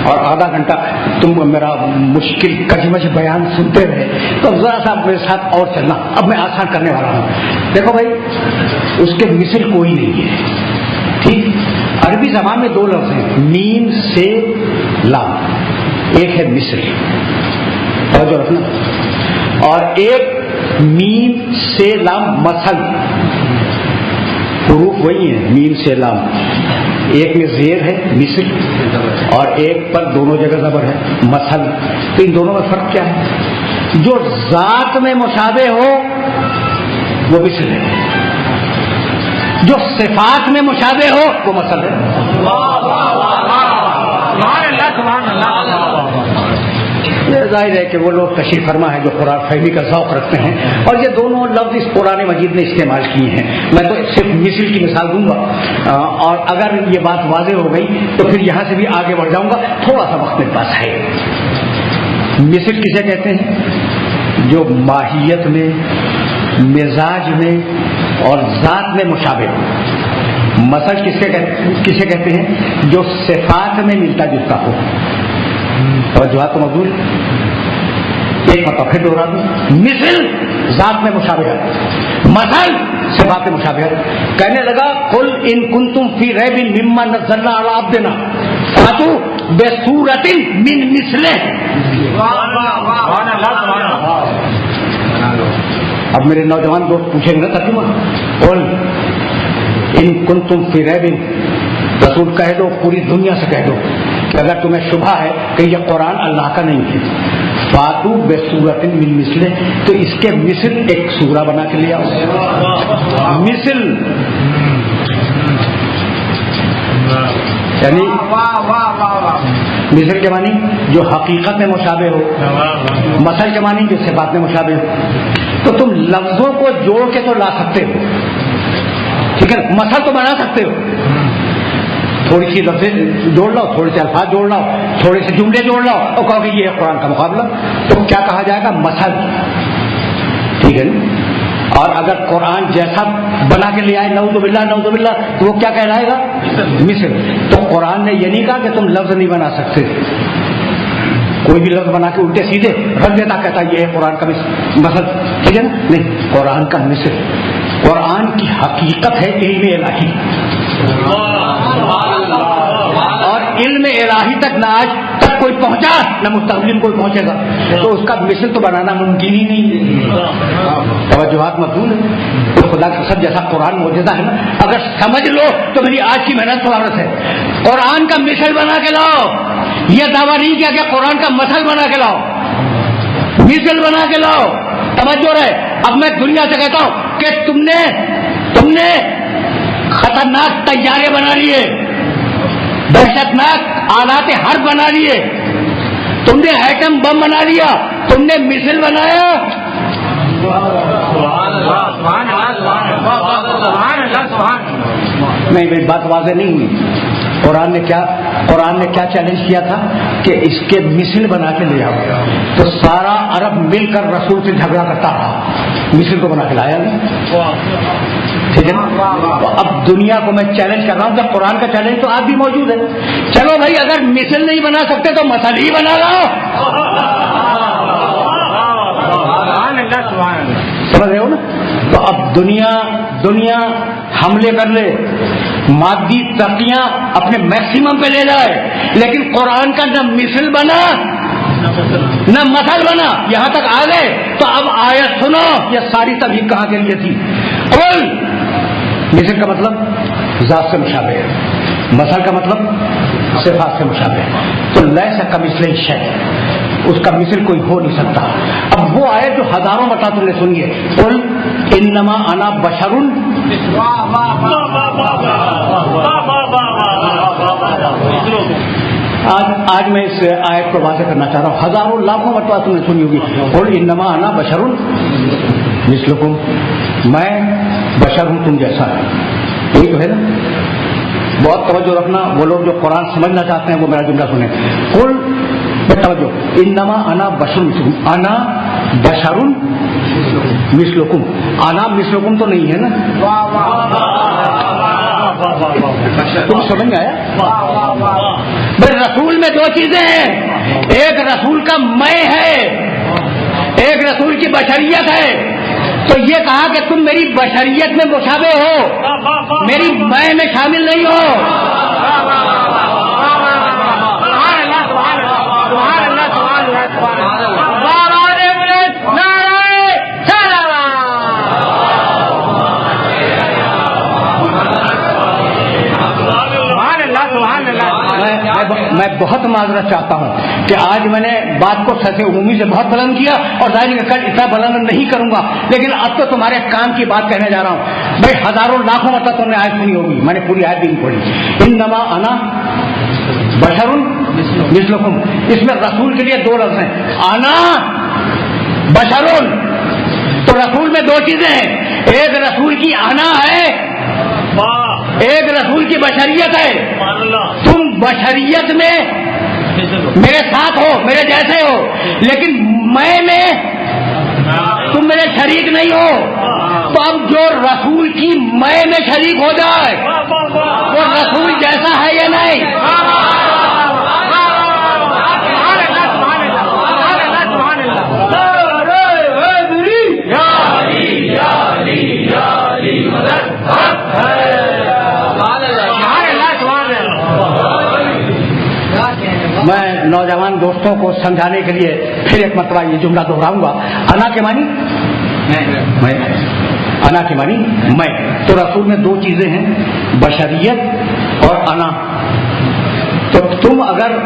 اور آدھا گھنٹہ تم میرا مشکل کجمج بیان سنتے رہے، تو ذرا سا میرے ساتھ اور چلنا۔ اب میں آسان کرنے والا ہوں۔ دیکھو بھائی، اس کے مثل کوئی نہیں ہے، ٹھیک؟ عربی زبان میں دو لفظ ہیں، میم سے لام، ایک ہے مثل، توجہ رکھنا. اور ایک میم سے لام مثل، حروف وہی ہیں میم سے لام، ایک میں زیر ہے مثل اور ایک پر دونوں جگہ زبر ہے مثل. تو ان دونوں میں فرق کیا ہے؟ جو ذات میں مشابہ ہو وہ مثل ہے، جو صفات میں مشابہ ہو وہ مثل ہے. ظاہر ہے کہ وہ لوگ تشریف فرما ہے جو قرآن فہمی کا ذوق رکھتے ہیں، اور یہ دونوں لفظ اس قرآن مجید نے استعمال کیے ہیں. میں تو صرف مثل کی مثال دوں گا، اور اگر یہ بات واضح ہو گئی تو پھر یہاں سے بھی آگے بڑھ جاؤں گا. تھوڑا سا وقت میرے پاس ہے. مثل کسے کہتے ہیں؟ جو ماہیت میں، مزاج میں اور ذات میں مشابہ ہو. مثل کسے کہتے ہیں؟ جو صفات میں ملتا جلتا ہو. توجہات تو موجود. ایک مرتبہ پھر دوہرا دوں، مثل ذات میں مشابہت، مثل صفات میں مشابہت. کہنے لگا قل ان کنتم فی ریب مما نزلنا علی عبدنا فاتوا بسورۃ من مثلہ. اب میرے نوجوان دوست پوچھیں گے نا ترجمہ، قل ان کنتم فی ریب، رسول کہہ دو پوری دنیا سے کہہ دو کہ اگر تمہیں شبہ ہے کہ یہ قرآن اللہ کا نہیں ہے، فاتو بسورۃ من مثلہ، تو اس کے مثل ایک سورہ بنا کے لے آؤ. مثل یعنی مثل کے معنی جو حقیقت میں مشابہ ہو، مثل کے معنی جو صفات میں مشابہ ہو. تو تم لفظوں کو جوڑ کے تو لا سکتے ہو، ٹھیک ہے، مثل تو بنا سکتے ہو. تھوڑی سی لفظ جوڑ لاؤ، تھوڑے سے الفاظ جوڑ لاؤ، تھوڑے سے جملے جوڑ لاؤ اور کہو کہ یہ ہے قرآن کا مقابلہ، تو کیا کہا جائے گا؟ مثل. ٹھیک ہے نا. اور اگر قرآن جیسا بنا کے لے آئے نعوذ باللہ نعوذ باللہ تو وہ کیا کہلائے گا؟ مثل. تو قرآن نے یہ نہیں کہا کہ تم لفظ نہیں بنا سکتے، کوئی بھی لفظ بنا کے الٹے سیدھے رکھ دیتا، کہتا یہ ہے قرآن کا مثل. ٹھیک ہے نا. نہیں، قرآن کا مثل، قرآن کی حقیقت ہے علم الہی، اور علم الہی تک نہ آج تک کوئی پہنچا نہ مستقبل کوئی پہنچے گا، تو اس کا مثل تو بنانا ممکن ہی نہیں. توجہات مفہوم ہے. تو خدا کا سب جیسا قرآن معجزہ ہے نا، اگر سمجھ لو تو میری آج کی محنت فوارت ہے. قرآن کا مثل بنا کے لاؤ، یہ دعویٰ نہیں کیا کہ قرآن کا مثل بنا کے لاؤ، مثل بنا کے لاؤ. توجہ رہے. اب میں دنیا سے کہتا ہوں کہ تم نے خطرناک طیارے بنا لیے، دہشتناک آلات حرب بنا لیے، تم نے ایٹم بم بنا لیا، تم نے مثل بنایا. نہیں بھائی، بات واضح نہیں ہوئی. قرآن نے کیا چیلنج کیا تھا کہ اس کے مثل بنا کے لے آؤ. تو سارا عرب مل کر رسول سے جھگڑا کرتا رہا، مثل کو بنا کے لایا نہیں. ٹھیک ہے. تو اب دنیا کو میں چیلنج کر رہا ہوں کہ قرآن کا چیلنج تو آج بھی موجود ہے. چلو بھائی، اگر مثل نہیں بنا سکتے تو مثل ہی بنا لاؤ. سمجھ رہے ہو نا. تو اب دنیا حملے کر لے، مادی ترقیاں اپنے میکسیمم پہ لے جائے، لیکن قرآن کا نہ مثل بنا نہ مثل بنا، یہاں تک آ گئے. تو اب آیت سنو، یہ ساری تبلیغ کہاں کے لیے تھی؟ قل، مثل کا مطلب ذات سے مشابہ ہے، مثل کا مطلب صفات سے مشابہ ہے. تو لیس کمثلہ شیء، اس کا مثل کوئی ہو نہیں سکتا. اب وہ آیت جو ہزاروں مرتبہ تم نے سنی ہے، قل انما انا بشر. آج میں اس آیت کو واضح کرنا چاہ رہا ہوں. ہزاروں لاکھوں مرتبہ تم نے سنی ہوگی قل انما انا بشر مثلکم، میں بشر ہوں تم جیسا. وہی تو ہے نا. بہت توجہ رکھنا، وہ لوگ جو قرآن سمجھنا چاہتے ہیں وہ میرا جملہ سنیں. قل، توجہ، انما انا بشر مثلکم، انا بشر مثلکم. انا مثلکم تو نہیں ہے نا. تم سمجھ میں آیا؟ بھائی رسول میں دو چیزیں ہیں، ایک رسول کا میں ہے، ایک رسول کی بشریت ہے. تو یہ کہا کہ تم میری بشریت میں مشابہ ہو، میری میں شامل نہیں ہو. بہت معذرت چاہتا ہوں کہ آج میں نے بات کو سطح عمومی سے بہت بلند کیا اور ظاہر ہے کل اتنا بلند نہیں کروں گا، لیکن اب تو تمہارے کام کی بات کہنے جا رہا ہوں. بھائی ہزاروں لاکھوں مرتبہ تم نے آیت سنی ہوگی، میں نے پوری آیت بھی نہیں پڑھی. انما انا بشر مثلکم، اس میں رسول کے لیے دو لفظ ہیں، انا بشر. تو رسول میں دو چیزیں ہیں، ایک رسول کی انا ہے، ایک رسول کی بشریت ہے. تم بشریت میں میرے ساتھ ہو، میرے جیسے ہو، لیکن میں تم میرے شریک نہیں ہو. تو اب جو رسول کی میں شریک ہو جائے وہ رسول جیسا ہے یا نہیں؟ میں نوجوان دوستوں کو سمجھانے کے لیے پھر ایک مرتبہ یہ جملہ دہراؤں گا. انا کے معنی میں، انا کے معنی میں. تو رسول میں دو چیزیں ہیں، بشریت اور انا. تو تم اگر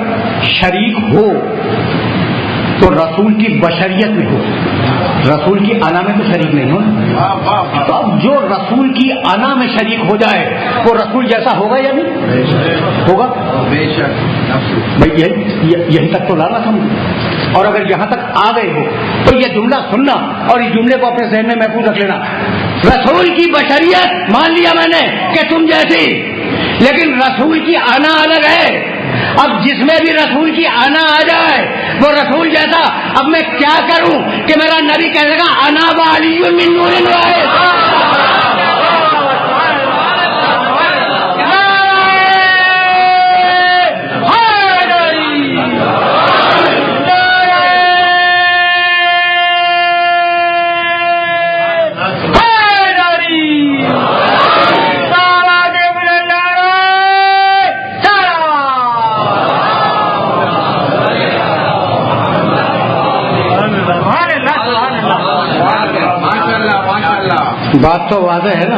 شریک ہو تو رسول کی بشریت میں ہو، رسول کی انا میں تو شریک نہیں ہو. تو اب جو رسول کی انا میں شریک ہو جائے وہ رسول جیسا ہوگا یا نہیں ہوگا؟ بھائی یہی تک تو لانا سمجھ. اور اگر یہاں تک آ گئے ہو تو یہ جملہ سننا اور اس جملے کو اپنے ذہن میں محفوظ رکھ لینا. رسول کی بشریت مان لیا میں نے کہ تم جیسی، لیکن رسول کی انا الگ ہے. اب جس میں بھی رسول کی انا آ جائے وہ رسول جیسا. اب میں کیا کروں کہ میرا نبی کہے گا انا وعلی من نور واحد. بات تو واضح ہے نا.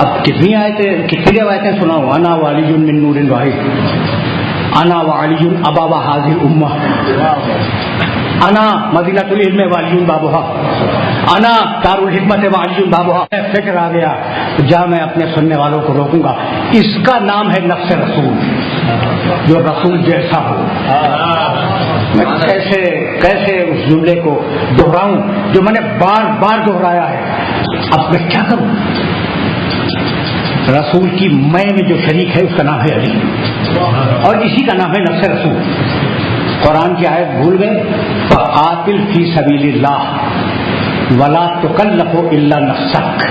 اب کتنی آیتیں سناؤں. انا وعلی من نور واحد، انا وعلی ابا هذه الامہ، انا مدینۃ العلم وعلی بابها، انا دار الحکمت وعلی بابها. فکر آ گیا جا میں اپنے سننے والوں کو روکوں گا. اس کا نام ہے نفس رسول، جو رسول جیسا ہو. میں کیسے اس جملے کو دہراؤں جو میں نے بار بار دہرایا ہے. اب میں کیا کروں؟ رسول کی میں جو شریک ہے اس کا نام ہے علی، اور اسی کا نام ہے نفس رسول. قرآن کی آیت بھول گئے، فقاتل فی سبیل اللہ ولا تکلف الا نفسک.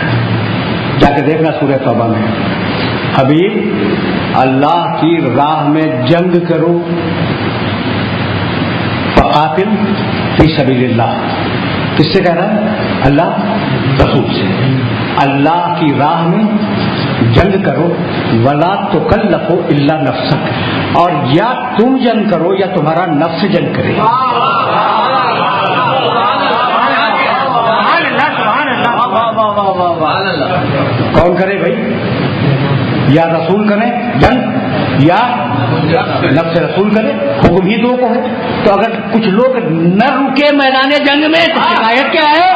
جا کے دیکھنا سورہ توبہ میں. حبیب اللہ کی راہ میں جنگ کرو. فقاتل فی سبیل اللہ کس سے کہہ رہا ہے؟ اللہ رسول سے. اللہ کی راہ میں جنگ کرو، ولا تکلف الا نفسک، اور یا تم جنگ کرو یا تمہارا نفس جنگ کرے. کون کرے بھائی؟ یا رسول کرے جنگ یا نفس رسول کرے. حکم ہی دو کو ہے. تو اگر کچھ لوگ نہ رکے میدان جنگ میں تو شکایت کیا ہے؟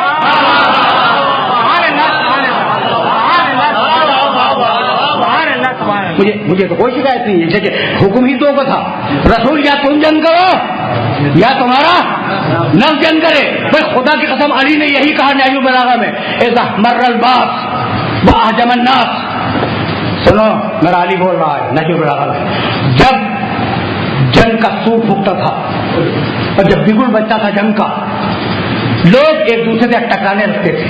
مجھے تو کوئی شکایت نہیں ہے کہ حکم ہی دو کا تھا. رسول یا تم جنگ کرو یا تمہارا نفس جنگ کرے. بھائی خدا کی قسم علی نے یہی کہا نہج البلاغہ میں، اذا مر الباس واہجم الناس. سنو میرا علی بول رہا ہے نہج البلاغہ میں، جب جنگ کا سوٹ پھوٹتا تھا اور جب بگڑ بچتا تھا جنگ کا، لوگ ایک دوسرے سے ٹکرانے لگتے تھے،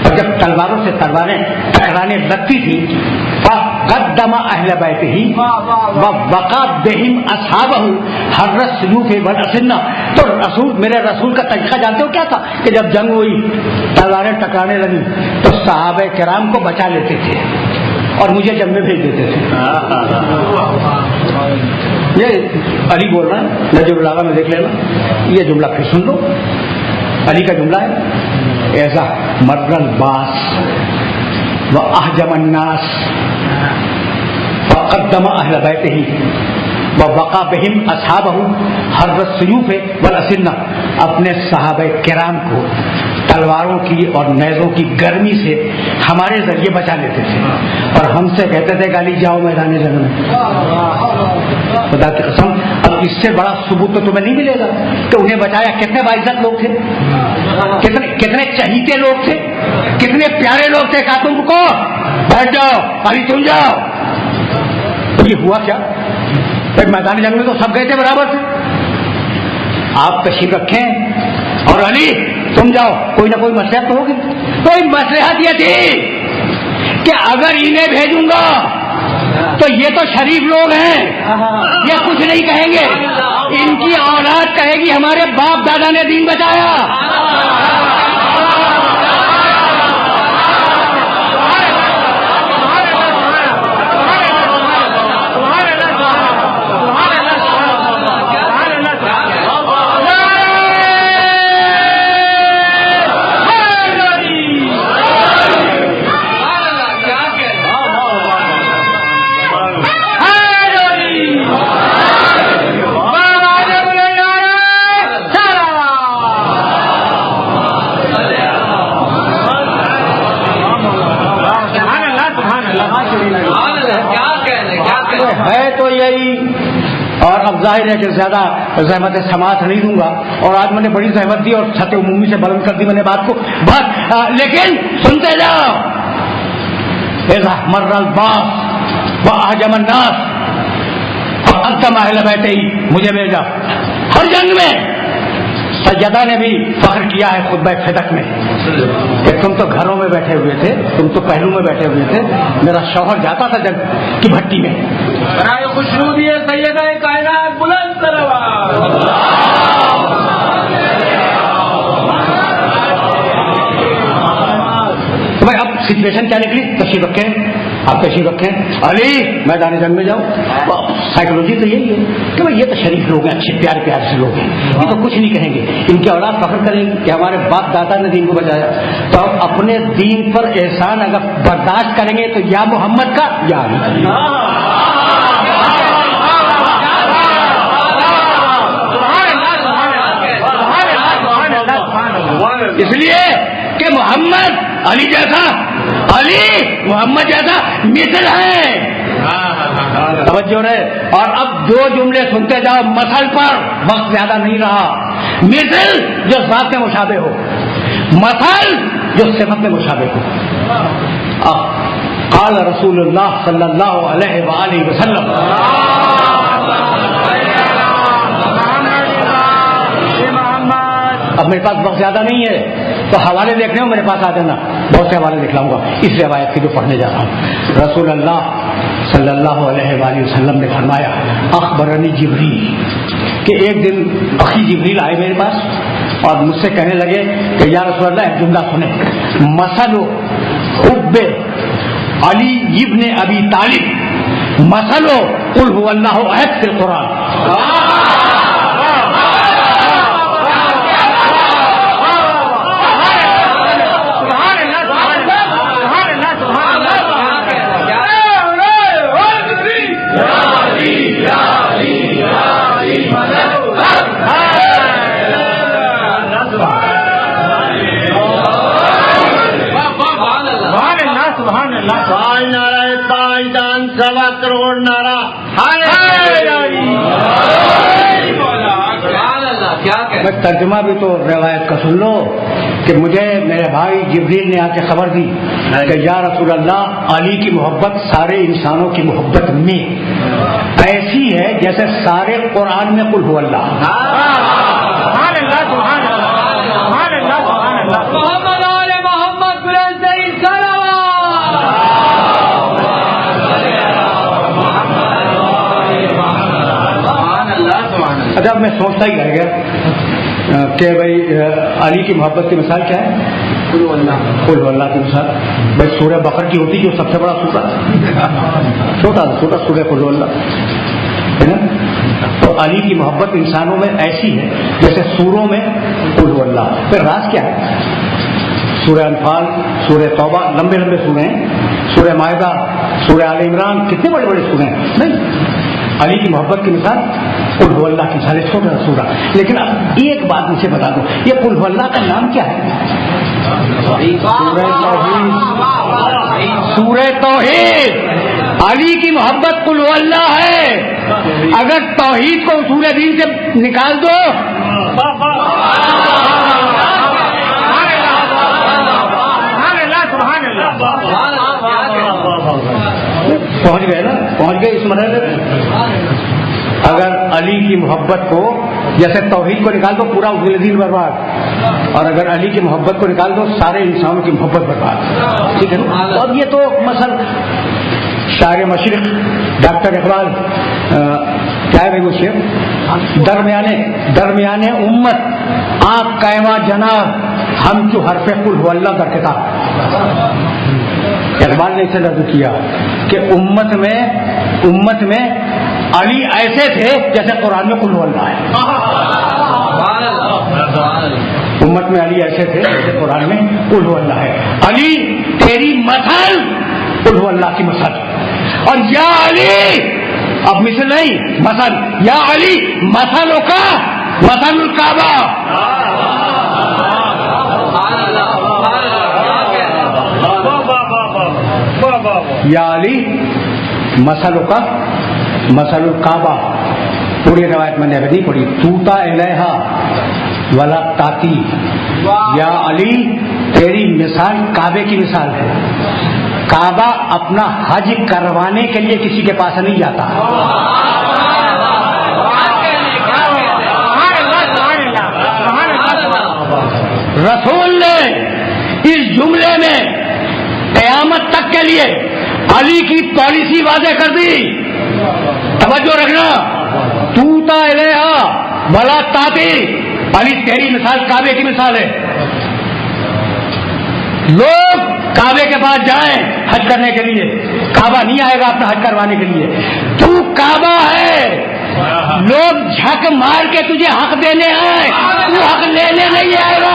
اور جب تلواروں سے تلواریں ٹکرانے لگتی تھی فقدم اہل بیتہ ووقع بہم اصحابہ حر السیوف والاسنہ. تو میرے رسول کا طریقہ جانتے ہو کیا تھا کہ جب جنگ ہوئی تلواریں ٹکرانے لگی تو صحابہ کرام کو بچا لیتے تھے اور مجھے جنگ میں بھیج دیتے تھے. یہ علی بول رہا ہے نہج البلاغہ میں دیکھ لینا. یہ جملہ پھر سن لو. علی کا جملہ ہے، ایسا مر الباس واہجم الناس فقدم اہل بیتہ ووقع بہم اصحابہ حر السیوف والاسنہ، اپنے صحابہ کرام کو تلواروں کی اور نیزوں کی گرمی سے ہمارے ذریعے بچا لیتے تھے، اور ہم سے کہتے تھے کہ علی جاؤ میدان جنگ میں۔ خدا کی قسم اب اس سے بڑا ثبوت تو تمہیں نہیں ملے گا کہ انہیں بچایا۔ کتنے باعزت لوگ تھے، کتنے چہیتے لوگ تھے، کتنے پیارے لوگ تھے۔ کہا تم کو بیٹھ جاؤ، علی تم جاؤ۔ تو یہ ہوا کیا؟ میدان جنگ میں تو سب گئے تھے برابر سے، آپ تشریف رکھیں اور علی تم جاؤ، کوئی نہ کوئی مصلحت تو ہوگی۔ کوئی مصلحت یہ تھی کہ اگر انہیں بھیجوں گا تو یہ تو شریف لوگ ہیں، یہ کچھ نہیں کہیں گے، ان کی اولاد کہے گی ہمارے باپ دادا نے دین بچایا۔ اور اب ظاہر ہے کہ زیادہ زحمت سماعت نہیں دوں گا، اور آج میں نے بڑی زحمت دی اور سطح عمومی سے بلند کر دی میں نے بات کو بس، لیکن سنتے جاؤ۔ اذا مر الباس واعجم الناس فقدم اہل بیتہ، مجھے بھیجا۔ ہر جنگ میں سیدہ نے بھی فخر کیا ہے خطبہ فدق میں کہ تم تو گھروں میں بیٹھے ہوئے تھے، تم تو پہلو میں بیٹھے ہوئے تھے، میرا شوہر جاتا تھا جنگ کی بھٹی میں۔ خوشنودی ہے سیدہ کائنات بلند تروا۔ تو بھائی اب سچویشن کیا نکلی؟ تشریف رکھیں، آپ تشریف رکھیں، علی میدان جنگ میں جاؤ۔ سائیکولوجی تو یہی ہے کہ بھائی یہ تو شریف لوگ ہیں، اچھے پیارے پیارے سے لوگ ہیں، یہ تو کچھ نہیں کہیں گے، ان کی اولاد فخر کریں گے کہ ہمارے باپ دادا نے دین کو بچایا۔ تو اب اپنے دین پر احسان اگر برداشت کریں گے تو یا محمد کا یا علی۔ اس لیے کہ محمد علی جیسا، علی محمد جیسا مثل ہے۔ توجہ رہے، اور اب دو جملے سنتے جاؤ مثل پر، وقت زیادہ نہیں رہا۔ مثل جو ذات میں مشابہ ہو، مثل جو صفت میں مشابہ ہو۔ قال رسول اللہ صلی اللہ علیہ وآلہ وسلم، اب میرے پاس وقت زیادہ نہیں ہے تو حوالے دیکھنے ہو میرے پاس آ جانا، بہت سے حوالے دکھلاؤں گا اس روایت کی جو پڑھنے جا رہا ہوں۔ رسول اللہ صلی اللہ علیہ وآلہ وسلم نے فرمایا، اخبرنی جبریل، کہ ایک دن اخی جبریل آئے میرے پاس اور مجھ سے کہنے لگے کہ یا رسول اللہ ایک جملہ سنیں، مثل حب علی ابن ابی طالب مثل قل هو اللہ احد فی القرآن۔ سوا کروڑ نعرہ میں ترجمہ بھی تو روایت کا سن لو کہ مجھے میرے بھائی جبریل نے آ کے خبر دی کہ یا رسول اللہ علی کی محبت سارے انسانوں کی محبت میں ایسی ہے جیسے سارے قرآن میں قل هو اللہ۔ جب میں سوچتا ہی رہ گیا کہ بھائی علی کی محبت کی مثال کیا ہے؟ قل هو اللہ کی مثال بھائی سورہ بقرہ کی ہوتی جو سب سے بڑا سورہ، چھوٹا سورہ قل هو اللہ ہے نا۔ تو علی کی محبت انسانوں میں ایسی ہے جیسے سوروں میں قل هو اللہ۔ پھر راز کیا ہے؟ سورہ انفال، سورہ توبہ لمبے لمبے سورے ہیں، سورہ مائدہ، سورہ آل عمران، کتنے بڑے بڑے سورے ہیں نہیں؟ علی کی محبت کی مثال قل هو اللہ کی مثال ہے، چھوٹا سا سورہ. لیکن اب ایک بات مجھے بتا دو، یہ قل هو اللہ کا نام کیا ہے؟ سورہ توحید. علی کی محبت قل هو اللہ ہے. اگر توحید کو اصول دین سے نکال دو پہنچ گئے نا، پہنچ گئے اس مرحلے پہ. اگر علی کی محبت کو جیسے توحید کو نکال دو پورا اصول دین برباد، اور اگر علی کی محبت کو نکال دو سارے انسانوں کی محبت برباد. ٹھیک ہے نا. اور یہ تو مثلا شاعر مشرق ڈاکٹر اقبال کیا ہے وہ شعر، درمیانے امت آپ قائمہ جناب ہم جو حرف قل هو اللہ در کتاب. اقبال نے اسے رد کیا کہ امت میں علی ایسے تھے جیسے قرآن میں قل هو اللہ ہے. امت میں علی ایسے تھے جیسے قرآن میں قل هو اللہ ہے. علی تیری مثل قل هو اللہ کی مثل، اور یا علی اب مثل نہیں مثل، یا علی مثلوں کا مثل الکعبہ. یا علی مثلوں کا مثل الکعبہ. پوری روایت میں نے نہیں پڑھی. توتا الیہا ولا تاتی. یا علی تیری مثال کعبے کی مثال ہے. کعبہ اپنا حج کروانے کے لیے کسی کے پاس نہیں جاتا. رسول نے اس جملے میں قیامت تک کے لیے علی کی پالیسی واضح کر دی. توجہ رکھنا. توتا الیہا ولا تاتی. علی تیری مثال کعبے کی مثال ہے. لوگ کعبے کے پاس جائیں حج کرنے کے لیے، کعبہ نہیں آئے گا اپنا حج کروانے کے لیے. تو کعبہ ہے، لوگ جھک مار کے تجھے حق دینے آئے، تو حق لینے نہیں آئے گا.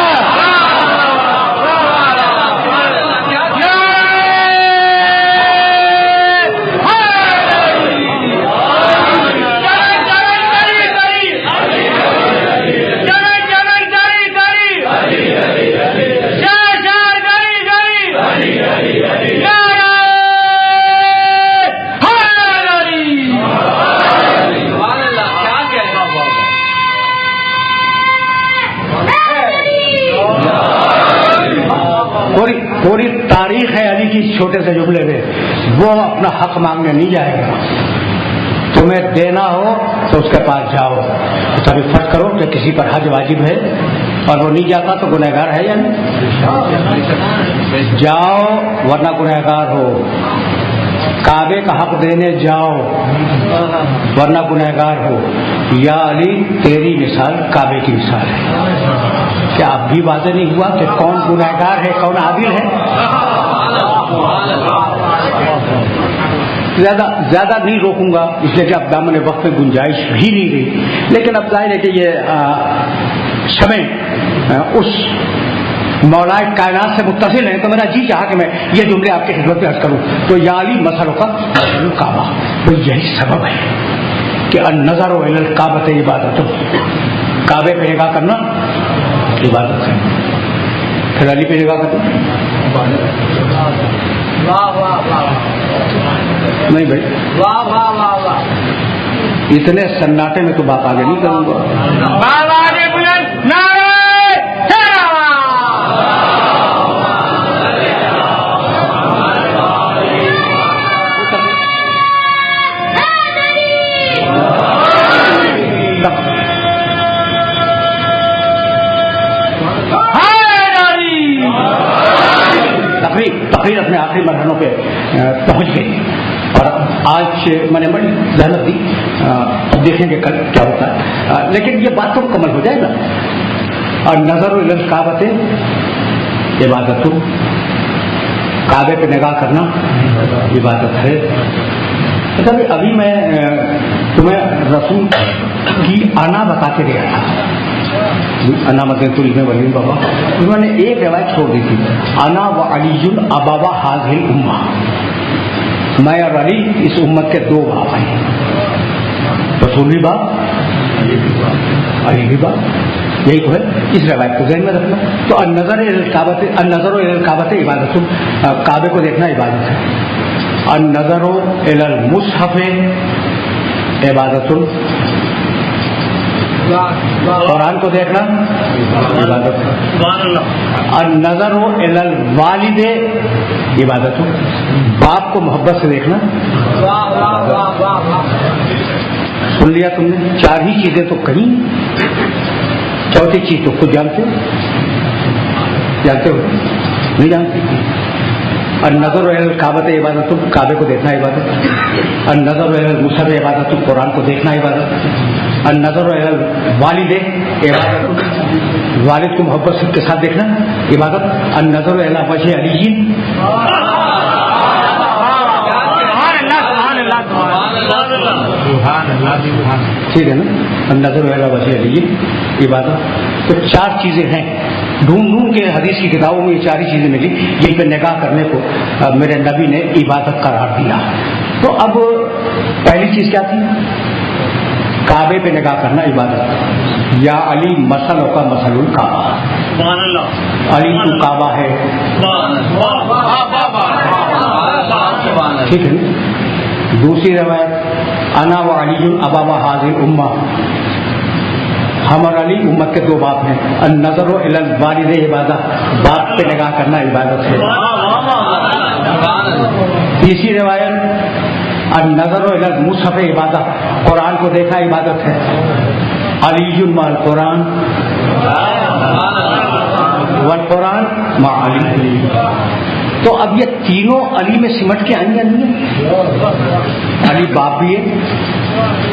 پوری تاریخ ہے علی کی چھوٹے سے جملے میں. وہ اپنا حق مانگنے نہیں جائے گا. تمہیں دینا ہو تو اس کے پاس جاؤ، تبھی فرض کرو کہ کسی پر حج واجب ہے اور وہ نہیں جاتا تو گنہگار ہے یا نہیں. جاؤ ورنہ گنہگار ہو. کعبے کا حق دینے جاؤ ورنہ گنہگار ہو. یا علی تیری مثال کعبے کی مثال ہے. کیا اب بھی واضح نہیں ہوا کہ کون گنہگار ہے کون عادل ہے؟ زیادہ نہیں روکوں گا اس لیے کہ اب دامن وقت میں گنجائش بھی نہیں رہی. لیکن اب ظاہر ہے کہ یہ شمیں اس مولائے کائنات سے متصل ہیں، تو میرا جی چاہا کہ میں یہ جملے آپ کے خدمت میں عرض کروں. تو یا علی مثلوں کا مثل الکعبہ. تو یہی سبب ہے کہ النظر الی الکعبۃ عبادت. کعبے پہ نگاہ کرنا عبادت ہے. پھر علی پہ نگاہ کرنا نہیں بھائی. اتنے سناٹے میں تو بات آگے نہیں کروں گا. تقریر اپنے آخری مرحلوں پہ پہنچ گئی اور آج میں نے بڑی زحمت دی. دیکھیں گے کل کیا ہوتا ہے، لیکن یہ بات تو مکمل ہو جائے گا. اور نظر الی الکعبۃ عبادت، کعبے پہ نگاہ کرنا عبادت ہے. ابھی میں تمہیں رسول کی انا بتا کے گیا تھا. انا مدینۃ الولین بابا انہوں نے ایک روایت چھوڑ دی تھی، انا و علی ابوا هذه الامہ. میں اور علی اس امت کے دو باپ ہیں. رسول بھی باپ، علی بھی باپ، یہی تو ہے. اس روایت کو ذہن میں رکھنا. تو النظر الی الکعبۃ عبادت، کعبے کو دیکھنا عبادت ہے. النظر الی المصحف عبادت، قرآن کو دیکھنا عبادت ہے. النظر الی الوالد عبادت، باپ کو محبت سے دیکھنا. سن لیا تم نے؟ 4 ہی چیزیں تو کہیں، چوتھی چیز تو خود جانتے ہو نہیں جانتے. النظر الی الکعبۃ عبادت، کعبے کو دیکھنا عبادت. النظر الی المصحف عبادت، قرآن کو دیکھنا عبادت. النظر الی الوالد عبادت، والد کو محبت کے ساتھ دیکھنا عبادت. النظر الی وجہ علی، ٹھیک ہے نا؟ النظر الی وجہ علی عبادت. تو 4 چیزیں ہیں. ڈھونڈ کے حدیث کی کتابوں میں یہ 4 ہی چیزیں ملی جن پہ نگاہ کرنے کو میرے نبی نے عبادت قرار دیا. تو اب پہلی چیز کیا تھی؟ کعبے پہ نگاہ کرنا عبادت. یا علی مثل کا مثل الکعبہ، علی تو کعبہ ہے. ٹھیک ہے. دوسری روایت انا و علی ابا هذه الامہ، ہم اور علی امت کے 2 باپ ہیں. النظر الی الوالد عبادت، باپ پہ نگاہ کرنا عبادت ہے. تیسری روایت النظر الی المصحف عبادت، قرآن کو دیکھنا عبادت ہے. علی مع القرآن والقرآن مع علی. تو اب یہ تینوں علی میں سمٹ کے آئیں گے. علی باپ بھی ہے،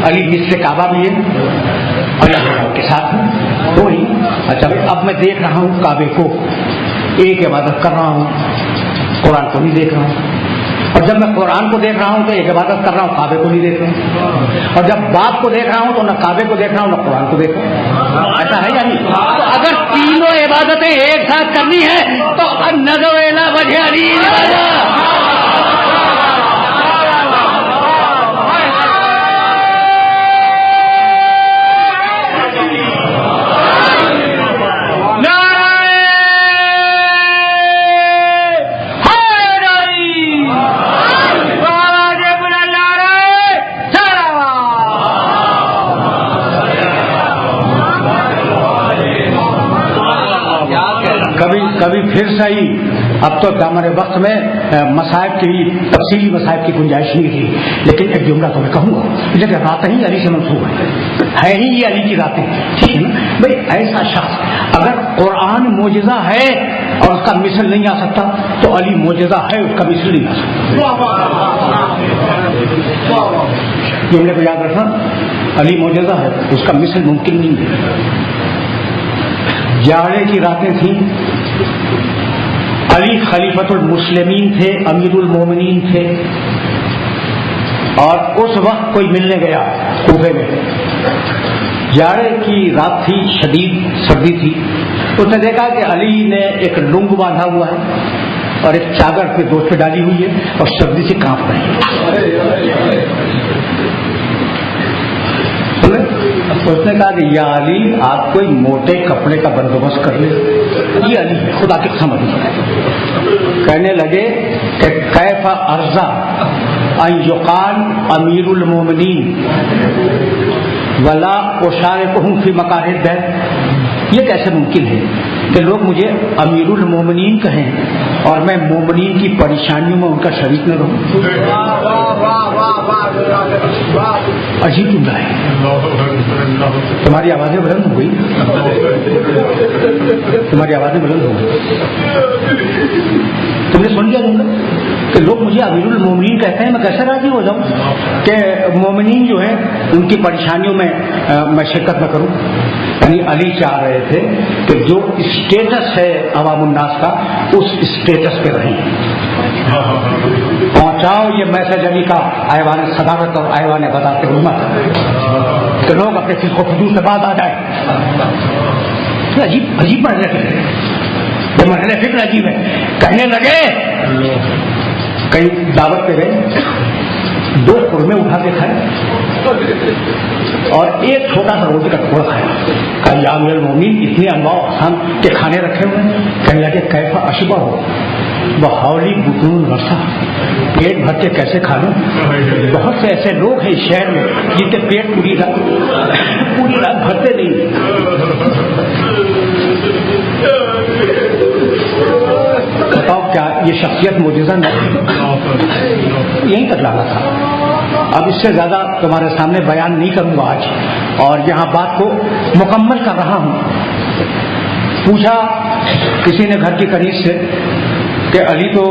علی مثل کعبہ بھی ہے، اللہ کے ساتھ ہے. تو ہی اچھا اب میں دیکھ رہا ہوں کعبے کو، ایک عبادت کر رہا ہوں، قرآن کو نہیں دیکھ رہا ہوں. اور جب میں قرآن کو دیکھ رہا ہوں تو ایک عبادت کر رہا ہوں، کعبے کو نہیں دیکھ رہا ہوں. اور جب باپ کو دیکھ رہا ہوں تو نہ کعبے کو دیکھ رہا ہوں نہ قرآن کو دیکھ رہا ہوں. ایسا ہے یا نہیں؟ تو اگر تینوں عبادتیں ایک ساتھ کرنی ہے تو النظر الی وجہ علی کبھی پھر صحیح. اب تو ہمارے وقت میں مصائب کی تفصیلی مصائب کی گنجائش نہیں تھی، لیکن ایک جملہ تو میں کہوں گا، لیکن راتیں ہی علی سے منسوب ہے ہی یہ علی کی راتیں. ٹھیک ہے نا بھائی؟ ایسا شخص اگر قرآن معجزہ ہے اور اس کا مثل نہیں آ سکتا تو علی معجزہ ہے، اس کا مثل نہیں آ سکتا. جملے کو یاد رکھنا، علی معجزہ ہے، اس کا مثل ممکن نہیں ہے. جاڑے کی راتیں تھیں، علی خلیفۃ المسلمین تھے، امیر المومنین تھے. اور اس وقت کوئی ملنے گیا کوفے میں، جاڑے کی رات تھی، شدید سردی تھی. اس نے دیکھا کہ علی نے ایک لنگ باندھا ہوا ہے اور ایک چادر پہ دوست پہ ڈالی ہوئی ہے اور سردی سے کانپ رہے ہیں. اس نے کہا کہ یا علی آپ کوئی موٹے کپڑے کا بندوبست کر لیں. یہ علی ہے، خدا کی قسم علی. کہنے لگے کہ کیف ارضا ان یقال امیر المومنین ولا اشارکہم فی مکارہ الدہر. یہ کیسے ممکن ہے کہ لوگ مجھے امیر المومنین کہیں اور میں مومنین کی پریشانیوں میں ان کا شریک نہ رہوں. عجیب جملہ ہے. تمہاری آوازیں بلند ہو گئی، تمہاری آوازیں بلند ہو گئی. تم نے سن لیا جملہ کہ لوگ مجھے امیر المومنین کہتے ہیں، میں کیسے راضی ہو جاؤں کہ مومنین جو ہیں ان کی پریشانیوں میں شرکت نہ کروں. یعنی علی چاہ رہے تھے کہ جو اسٹیٹس ہے عوام الناس کا اس اسٹیٹس پہ رہیں. پہنچاؤ یہ میسج علی کا ایوان صدارت اور ایوان غدات امت کہ لوگ اپنے فسق و فجور سے باز آ جائیں. عجیب مرحلہ فکر ہے، یہ مرحلہ فکر عجیب ہے. کہنے لگے، کہیں دعوت پہ گئے، 2 قورمے اٹھا کے کھائے اور ایک چھوٹا سا روٹی کا ٹکڑا کھایا. کہا یا امیر المومنین اتنے انواع و اقسام کے کھانے رکھے ہوئے ہیں. کہنے لگے کیفا اشبہ ہو بحولی بطون رسا, پیٹ بھر کے کیسے کھا لوں. بہت سے ایسے لوگ ہیں اس شہر میں جن کے پیٹ پوری رات بھرتے نہیں. بتاؤ کیا یہ شخصیت معجزہ نہیں؟ یہیں تک لانا تھا. اب اس سے زیادہ تمہارے سامنے بیان نہیں کروں گا آج, اور یہاں بات کو مکمل کر رہا ہوں. پوچھا کسی نے گھر کی کنیز سے کہ علی تو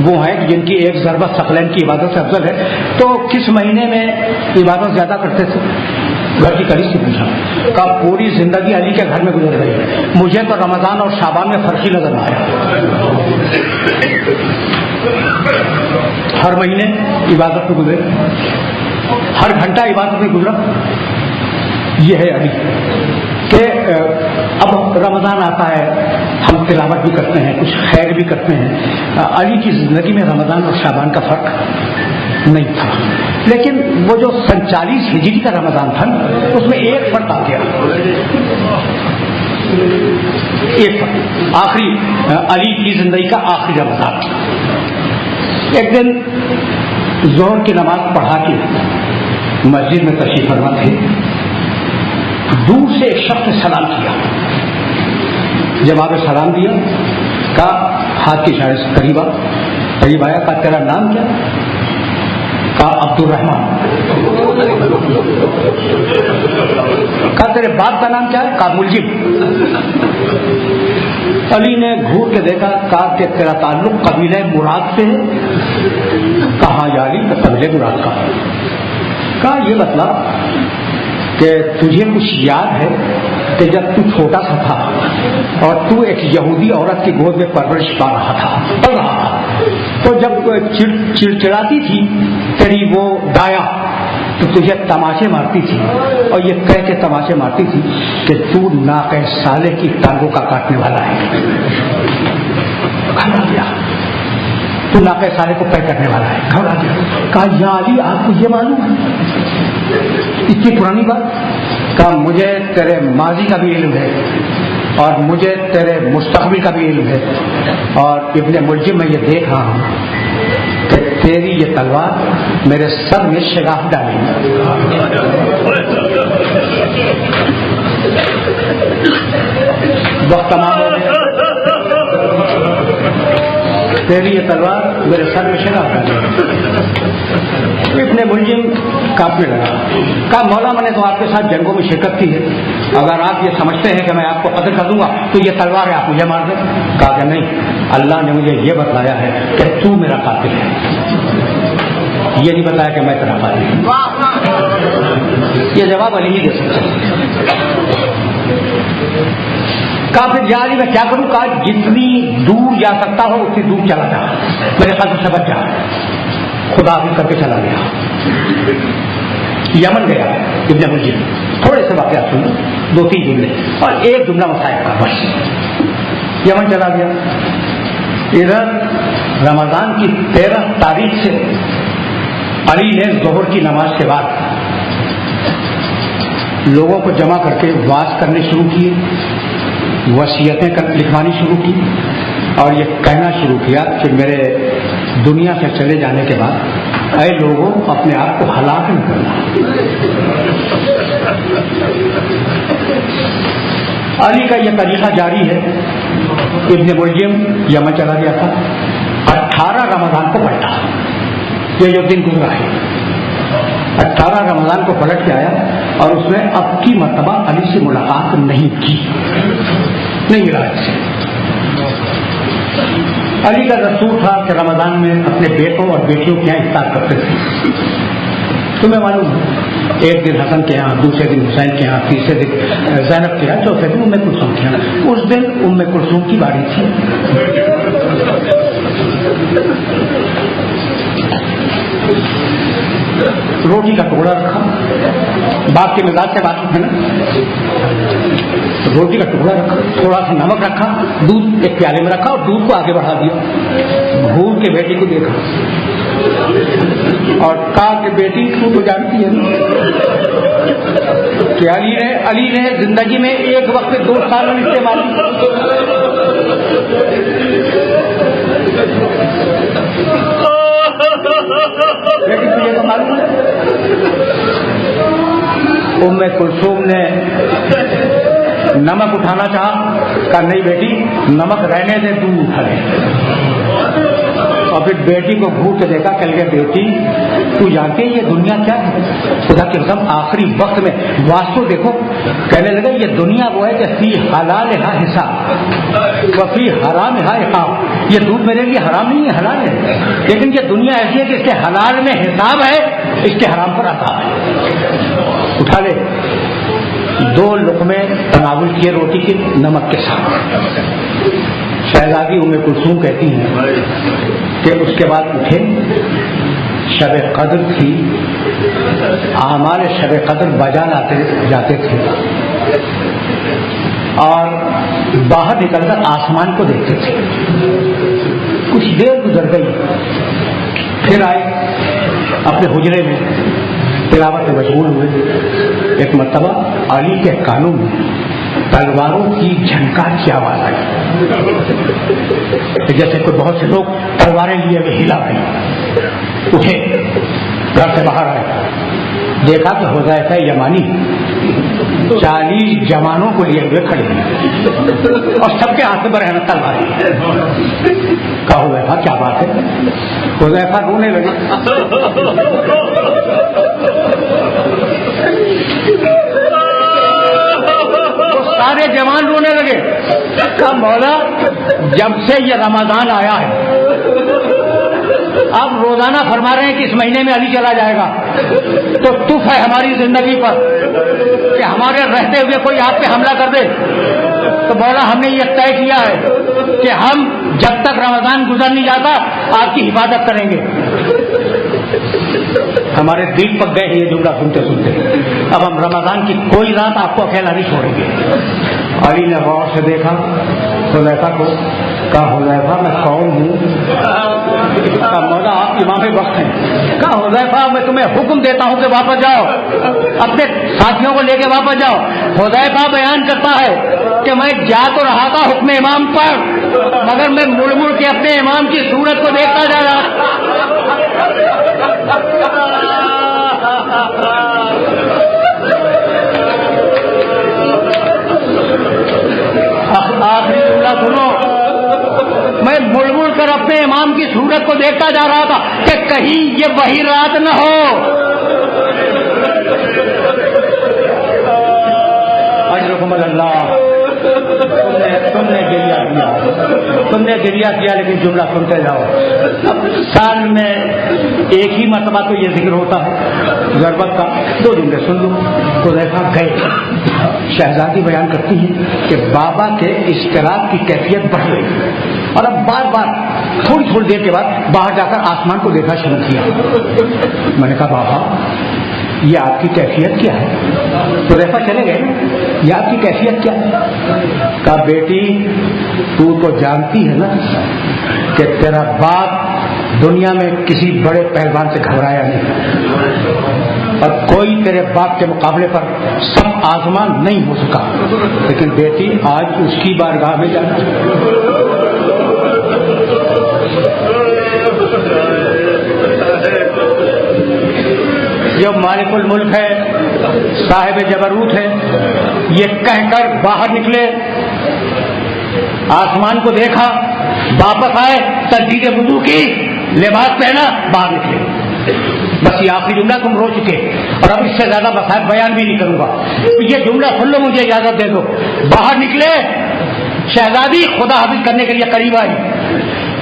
وہ ہیں جن کی ایک ضربت ثقلین کی عبادت سے افضل ہے, تو کس مہینے میں عبادت زیادہ کرتے تھے؟ گھر کی کنیز سے پوچھا. کہا پوری زندگی علی کے گھر میں گزر گئی ہے, مجھے تو رمضان اور شعبان میں فرق ہی نظر آیا. ہر مہینے عبادت میں گزرے, ہر گھنٹہ عبادت میں گزرا. یہ ہے علی کہ اب رمضان آتا ہے, ہم تلاوت بھی کرتے ہیں, کچھ خیر بھی کرتے ہیں. علی کی زندگی میں رمضان اور شعبان کا فرق نہیں تھا, لیکن وہ جو 47 ہجری کا رمضان تھا اس میں ایک فرق آ گیا. ایک فرق, آخری علی کی زندگی کا آخری رمضان. ایک دن ظہر کی نماز پڑھا کے مسجد میں تشریف فرما تھے. دور سے ایک شخص نے سلام کیا. جب آپ نے سلام دیا, کہا ہاتھ کی اشارے سے قریب آیا. کہا تیرا نام کیا؟ کہا عبد الرحمان. کہا تیرے باپ کا نام کیا ہے؟ کہا ملجم. علی نے گھور کے دیکھا. کہا کہ تیرا تعلق قبیلہ مراد سے ہے؟ کہا یا علی قبیلہ مراد کا. کہا یہ بتلا کہ تجھے کچھ یاد ہے کہ جب تو چھوٹا سا تھا اور تو ایک یہودی عورت کی گود میں پرورش پا رہا تھا, تو جب چڑچڑاتی تھی تیری وہ دایا تو تجھے تماشے مارتی تھی, اور یہ کہہ کے تماشے مارتی تھی کہ تو ناقہ صالح کی ٹانگوں کا کاٹنے والا ہے. گھبرا گیا. تو ناقہ صالح کو طے کرنے والا ہے. گھبرا گیا. کہا یا علی آپ کو یہ معلوم ہے اتنی پرانی بات؟ کہا مجھے تیرے ماضی کا بھی علم ہے اور مجھے تیرے مستقبل کا بھی علم ہے, اور ابن ملجم میں یہ دیکھ رہا ہوں کہ تیری یہ تلوار میرے سر میں شگاف ڈالے گی. وقت تمام ہو گیا. تیری یہ تلوار میرے سر میں شگاف ڈالے گی. ابن ملجم کاپنے لگا. کہا مولا میں نے تو آپ کے ساتھ جنگوں میں شرکت کی ہے, اگر آپ یہ سمجھتے ہیں کہ میں آپ کو قتل کر دوں گا تو یہ تلوار ہے, آپ مجھے مار دیں. کہا کہ نہیں, اللہ نے مجھے یہ بتلایا ہے کہ تو میرا قاتل ہے, یہ نہیں بتایا کہ میں تیرا قاتل ہوں. یہ جواب علی ہی دے سکتا. کہا پھر یا علی میں کیا کروں؟ کہا جتنی دور جا سکتا ہو اتنی دور چلا جا, میرے قاتل سے بچ جا. خدا حافظ کر کے چلا گیا. یمن گیا ابن ملجم. تھوڑے سے واقعات سنو, 2-3 جملے اور ایک جملہ مسائل کا بس. یمن چلا گیا. ادھر رمضان کی 13 تاریخ سے علی نے ظہر کی نماز کے بعد لوگوں کو جمع کر کے واعظ کرنے شروع کیے, وصیتیں لکھوانی شروع کی, اور یہ کہنا شروع کیا کہ میرے دنیا سے چلے جانے کے بعد اے لوگوں اپنے آپ کو ہلاک نہ کرنا. علی کا یہ طریقہ جاری ہے. ابن ملجم یمن چلا گیا تھا, 18 رمضان کو پلٹا. یہ جو دن گزرا ہے 18 رمضان کو پلٹ کے آیا, اور اس نے اب کی مرتبہ علی سے ملاقات نہیں کی, نہیں ملا اس سے. علی کا دستور تھا کہ رمضان میں اپنے بیٹوں اور بیٹیوں کے یہاں افطار کرتے تھے. تمہیں معلوم ہے, ایک دن حسن کے یہاں, دوسرے دن حسین کے یہاں, تیسرے دن زینب کے یہاں, چوتھے دن ام کلثوم کے یہاں. اس دن ام کلثوم کی باری تھی. روٹی کا ٹکڑا رکھا, باپ کے مزاج سے واقف ہے نا, روٹی کا ٹکڑا رکھا, تھوڑا سا نمک رکھا, دودھ ایک پیالے میں رکھا اور دودھ کو آگے بڑھا دیا. بھول کے بیٹی کو دیکھا, اور کہا کہ بیٹی تو جانتی ہے کہ علی نے زندگی میں ایک وقت 2 سالن استعمال بیٹی تجھے تو معلوم ہے. ام کلثوم نے نمک اٹھانا چاہا، کہا نہیں بیٹی نمک رہنے دے، تو اٹھا لے. اور پھر بیٹی کو گھور کے دیکھا، کہہ گیا بیٹی تو جانتے یہ دنیا کیا ہے؟ خدا کے قسم آخری وقت میں واسطو دیکھو، کہنے لگا یہ دنیا وہ ہے کہ فی حلال ہے حساب و فی حرام ہے عقاب. یہ دودھ میرے لیے حرام نہیں ہے، حلال ہے، لیکن یہ دنیا ایسی ہے کہ اس کے حلال میں حساب ہے، اس کے حرام پر عذاب ہے. اٹھا لے. 2 لقمے تناول کیے روٹی کے نمک کے ساتھ. شہزادی ام کلثوم کہتی ہیں کہ اس کے بعد اٹھے، شب قدر تھی، اعمال شب قدر بجا لاتے جاتے تھے اور باہر نکل کر آسمان کو دیکھتے تھے. کچھ دیر گزر گئی، پھر آئے اپنے حجرے میں تلاوت میں مشغول ہوئے. ایک مرتبہ علی کے کانوں میں تلواروں کی جھنکار کی آواز آئی، جیسے کوئی بہت سے لوگ تلواریں لیے ہوئے ہلا گئی. اٹھے، گھر سے باہر آئے، دیکھا کہ حذیفہ یمانی 40 جوانوں کو لیے ہوئے کھڑے ہیں اور سب کے ہاتھ میں برہنہ تلواریں. کہا حذیفہ کیا بات ہے؟ حذیفہ رونے لگے. سارے جوان رونے لگے. کہا مولا جب سے یہ رمضان آیا ہے آپ روزانہ فرما رہے ہیں کہ اس مہینے میں علی چلا جائے گا، تو تف ہے ہماری زندگی پر کہ ہمارے رہتے ہوئے کوئی آپ پہ حملہ کر دے. تو مولا ہم نے یہ طے کیا ہے کہ ہم جب تک رمضان گزر نہیں جاتا آپ کی حفاظت کریں گے. ہمارے دل پک گئے یہ جملہ سنتے سنتے. اب ہم رمضان کی کوئی رات آپ کو اکیلا نہیں چھوڑیں گے. علی نے غور سے دیکھا حذیفہ کو، کہا حذیفہ میں کون ہوں؟ کہا مولا آپ امام وقت ہیں. کہا حذیفہ میں تمہیں حکم دیتا ہوں کہ واپس جاؤ، اپنے ساتھیوں کو لے کے واپس جاؤ. حذیفہ بیان کرتا ہے کہ میں جا تو رہا تھا حکم امام پر، مگر میں مڑ مڑ کے اپنے امام کی صورت کو دیکھتا جا رہا. آخری جملہ سنو، میں مڑ مڑ کر اپنے امام کی صورت کو دیکھتا جا رہا تھا کہ کہیں یہ وہی رات نہ ہو. اجرکم اللہ. تم نے گریہ کیا لیکن جملہ سنتے جاؤ. اب سال میں ایک ہی مرتبہ تو یہ ذکر ہوتا ہے ضربت کا. 2 جملے سن لو. تو دیکھا گئے. شہزادی بیان کرتی ہیں کہ بابا کے اشتراک کی کیفیت بڑھ گئی اور اب بار بار تھوڑی تھوڑی دیر کے بعد باہر جا کر آسمان کو دیکھنا شروع کیا. میں نے کہا بابا یہ آپ کی کیفیت کیا ہے؟ تو ریفا چلے گئے، یہ آپ کی کیفیت کیا ہے؟ کہا بیٹی تو جانتی ہے نا کہ تیرا باپ دنیا میں کسی بڑے پہلوان سے گھبرایا نہیں اور کوئی تیرے باپ کے مقابلے پر سب آزمان نہیں ہو سکا، لیکن بیٹی آج اس کی بارگاہ میں جانا. جو مالک الملک ہے، صاحب جبروت ہے، یہ کہہ کر باہر نکلے، آسمان کو دیکھا، واپس آئے، تجدید وضو کی، لباس پہنا، باہر نکلے. بس یہ آخری جملہ تم رو چکے اور اب اس سے زیادہ مسائل بیان بھی نہیں کروں گا. یہ جملہ سن لو، مجھے اجازت دے دو. باہر نکلے، شہزادی خدا حافظ کرنے کے لیے قریب آئی.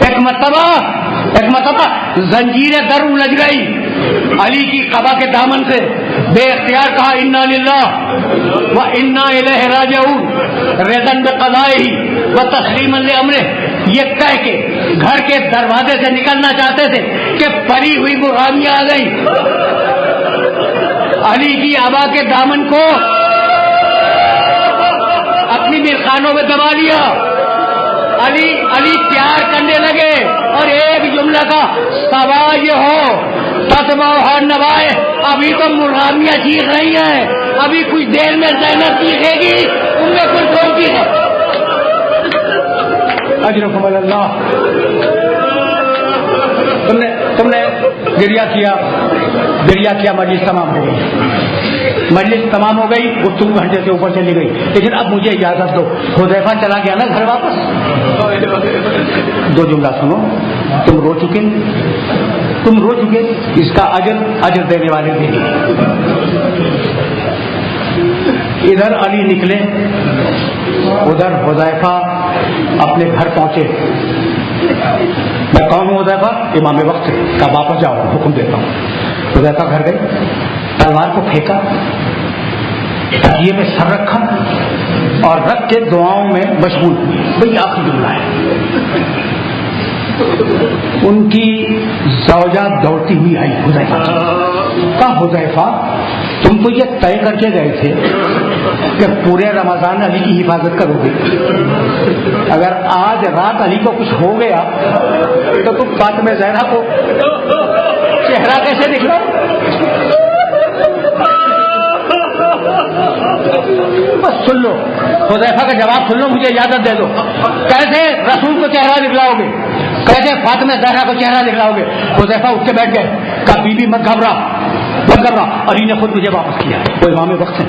ایک مرتبہ زنجیر در الجھ گئی علی کی قبا کے دامن سے. بے اختیار کہا انا للہ و انا الیہ راجعون رضا بقضائہ و تسلیما لامرہ. یہ کہہ کے گھر کے دروازے سے نکلنا چاہتے تھے کہ پری ہوئی غلامی آ گئی. علی کی ابا کے دامن کو اپنی مرخانوں میں دبا لیا. علی پیار کرنے لگے اور ایک جملہ نے کہا سوال یہ ہو فاطمہ اور نوائے ابھی تو مرغامیاں چیخ رہی ہیں, ابھی کچھ دیر میں زینب چیخے گی, ان میں کچھ ہوتی ہے. اجرکم اللہ. تم نے گریا کیا, مجلس تمام ہو گئی, گفتگو گھنٹے سے اوپر چلی گئی. لیکن اب مجھے اجازت دو, حذیفہ چلا گیا نا گھر واپس. دو جملہ سنو, تم رو چکے, اس کا اجر دینے والے بھی. ادھر علی نکلے, ادھر حذیفہ اپنے گھر پہنچے. میں کون ہوں حذیفہ؟ امام وقت کا. واپس جاؤ, حکم دیتا ہوں. حذیفہ گھر گئے, تلوار کو پھینکا, تکیے میں سر رکھا اور رکھ کے دعاؤں میں مشغول ہوئے. بھئی آخری جملہ ہے. ان کی زوجہ دوڑتی ہوئی آئی حذیفہ کی. کہا حذیفہ تم تو یہ طے کر کے گئے تھے کہ پورے رمضان علی کی حفاظت کرو گے, اگر آج رات علی کو کچھ ہو گیا تو تم فاطمہ زہرا کو چہرہ کیسے دکھلاؤ؟ بس سن لو, حذیفہ کا جواب سن لو, مجھے اجازت دے دو. کیسے رسول کو چہرہ دکھلاؤ گے, کیسے فاطمہ زہرا کو چہرہ دکھلاؤ گے؟ حذیفہ اٹھ کے بیٹھ گئے. کہا بی بی مت گھبرا, علی نے خود مجھے واپس کیا, وہ امام وقت ہے.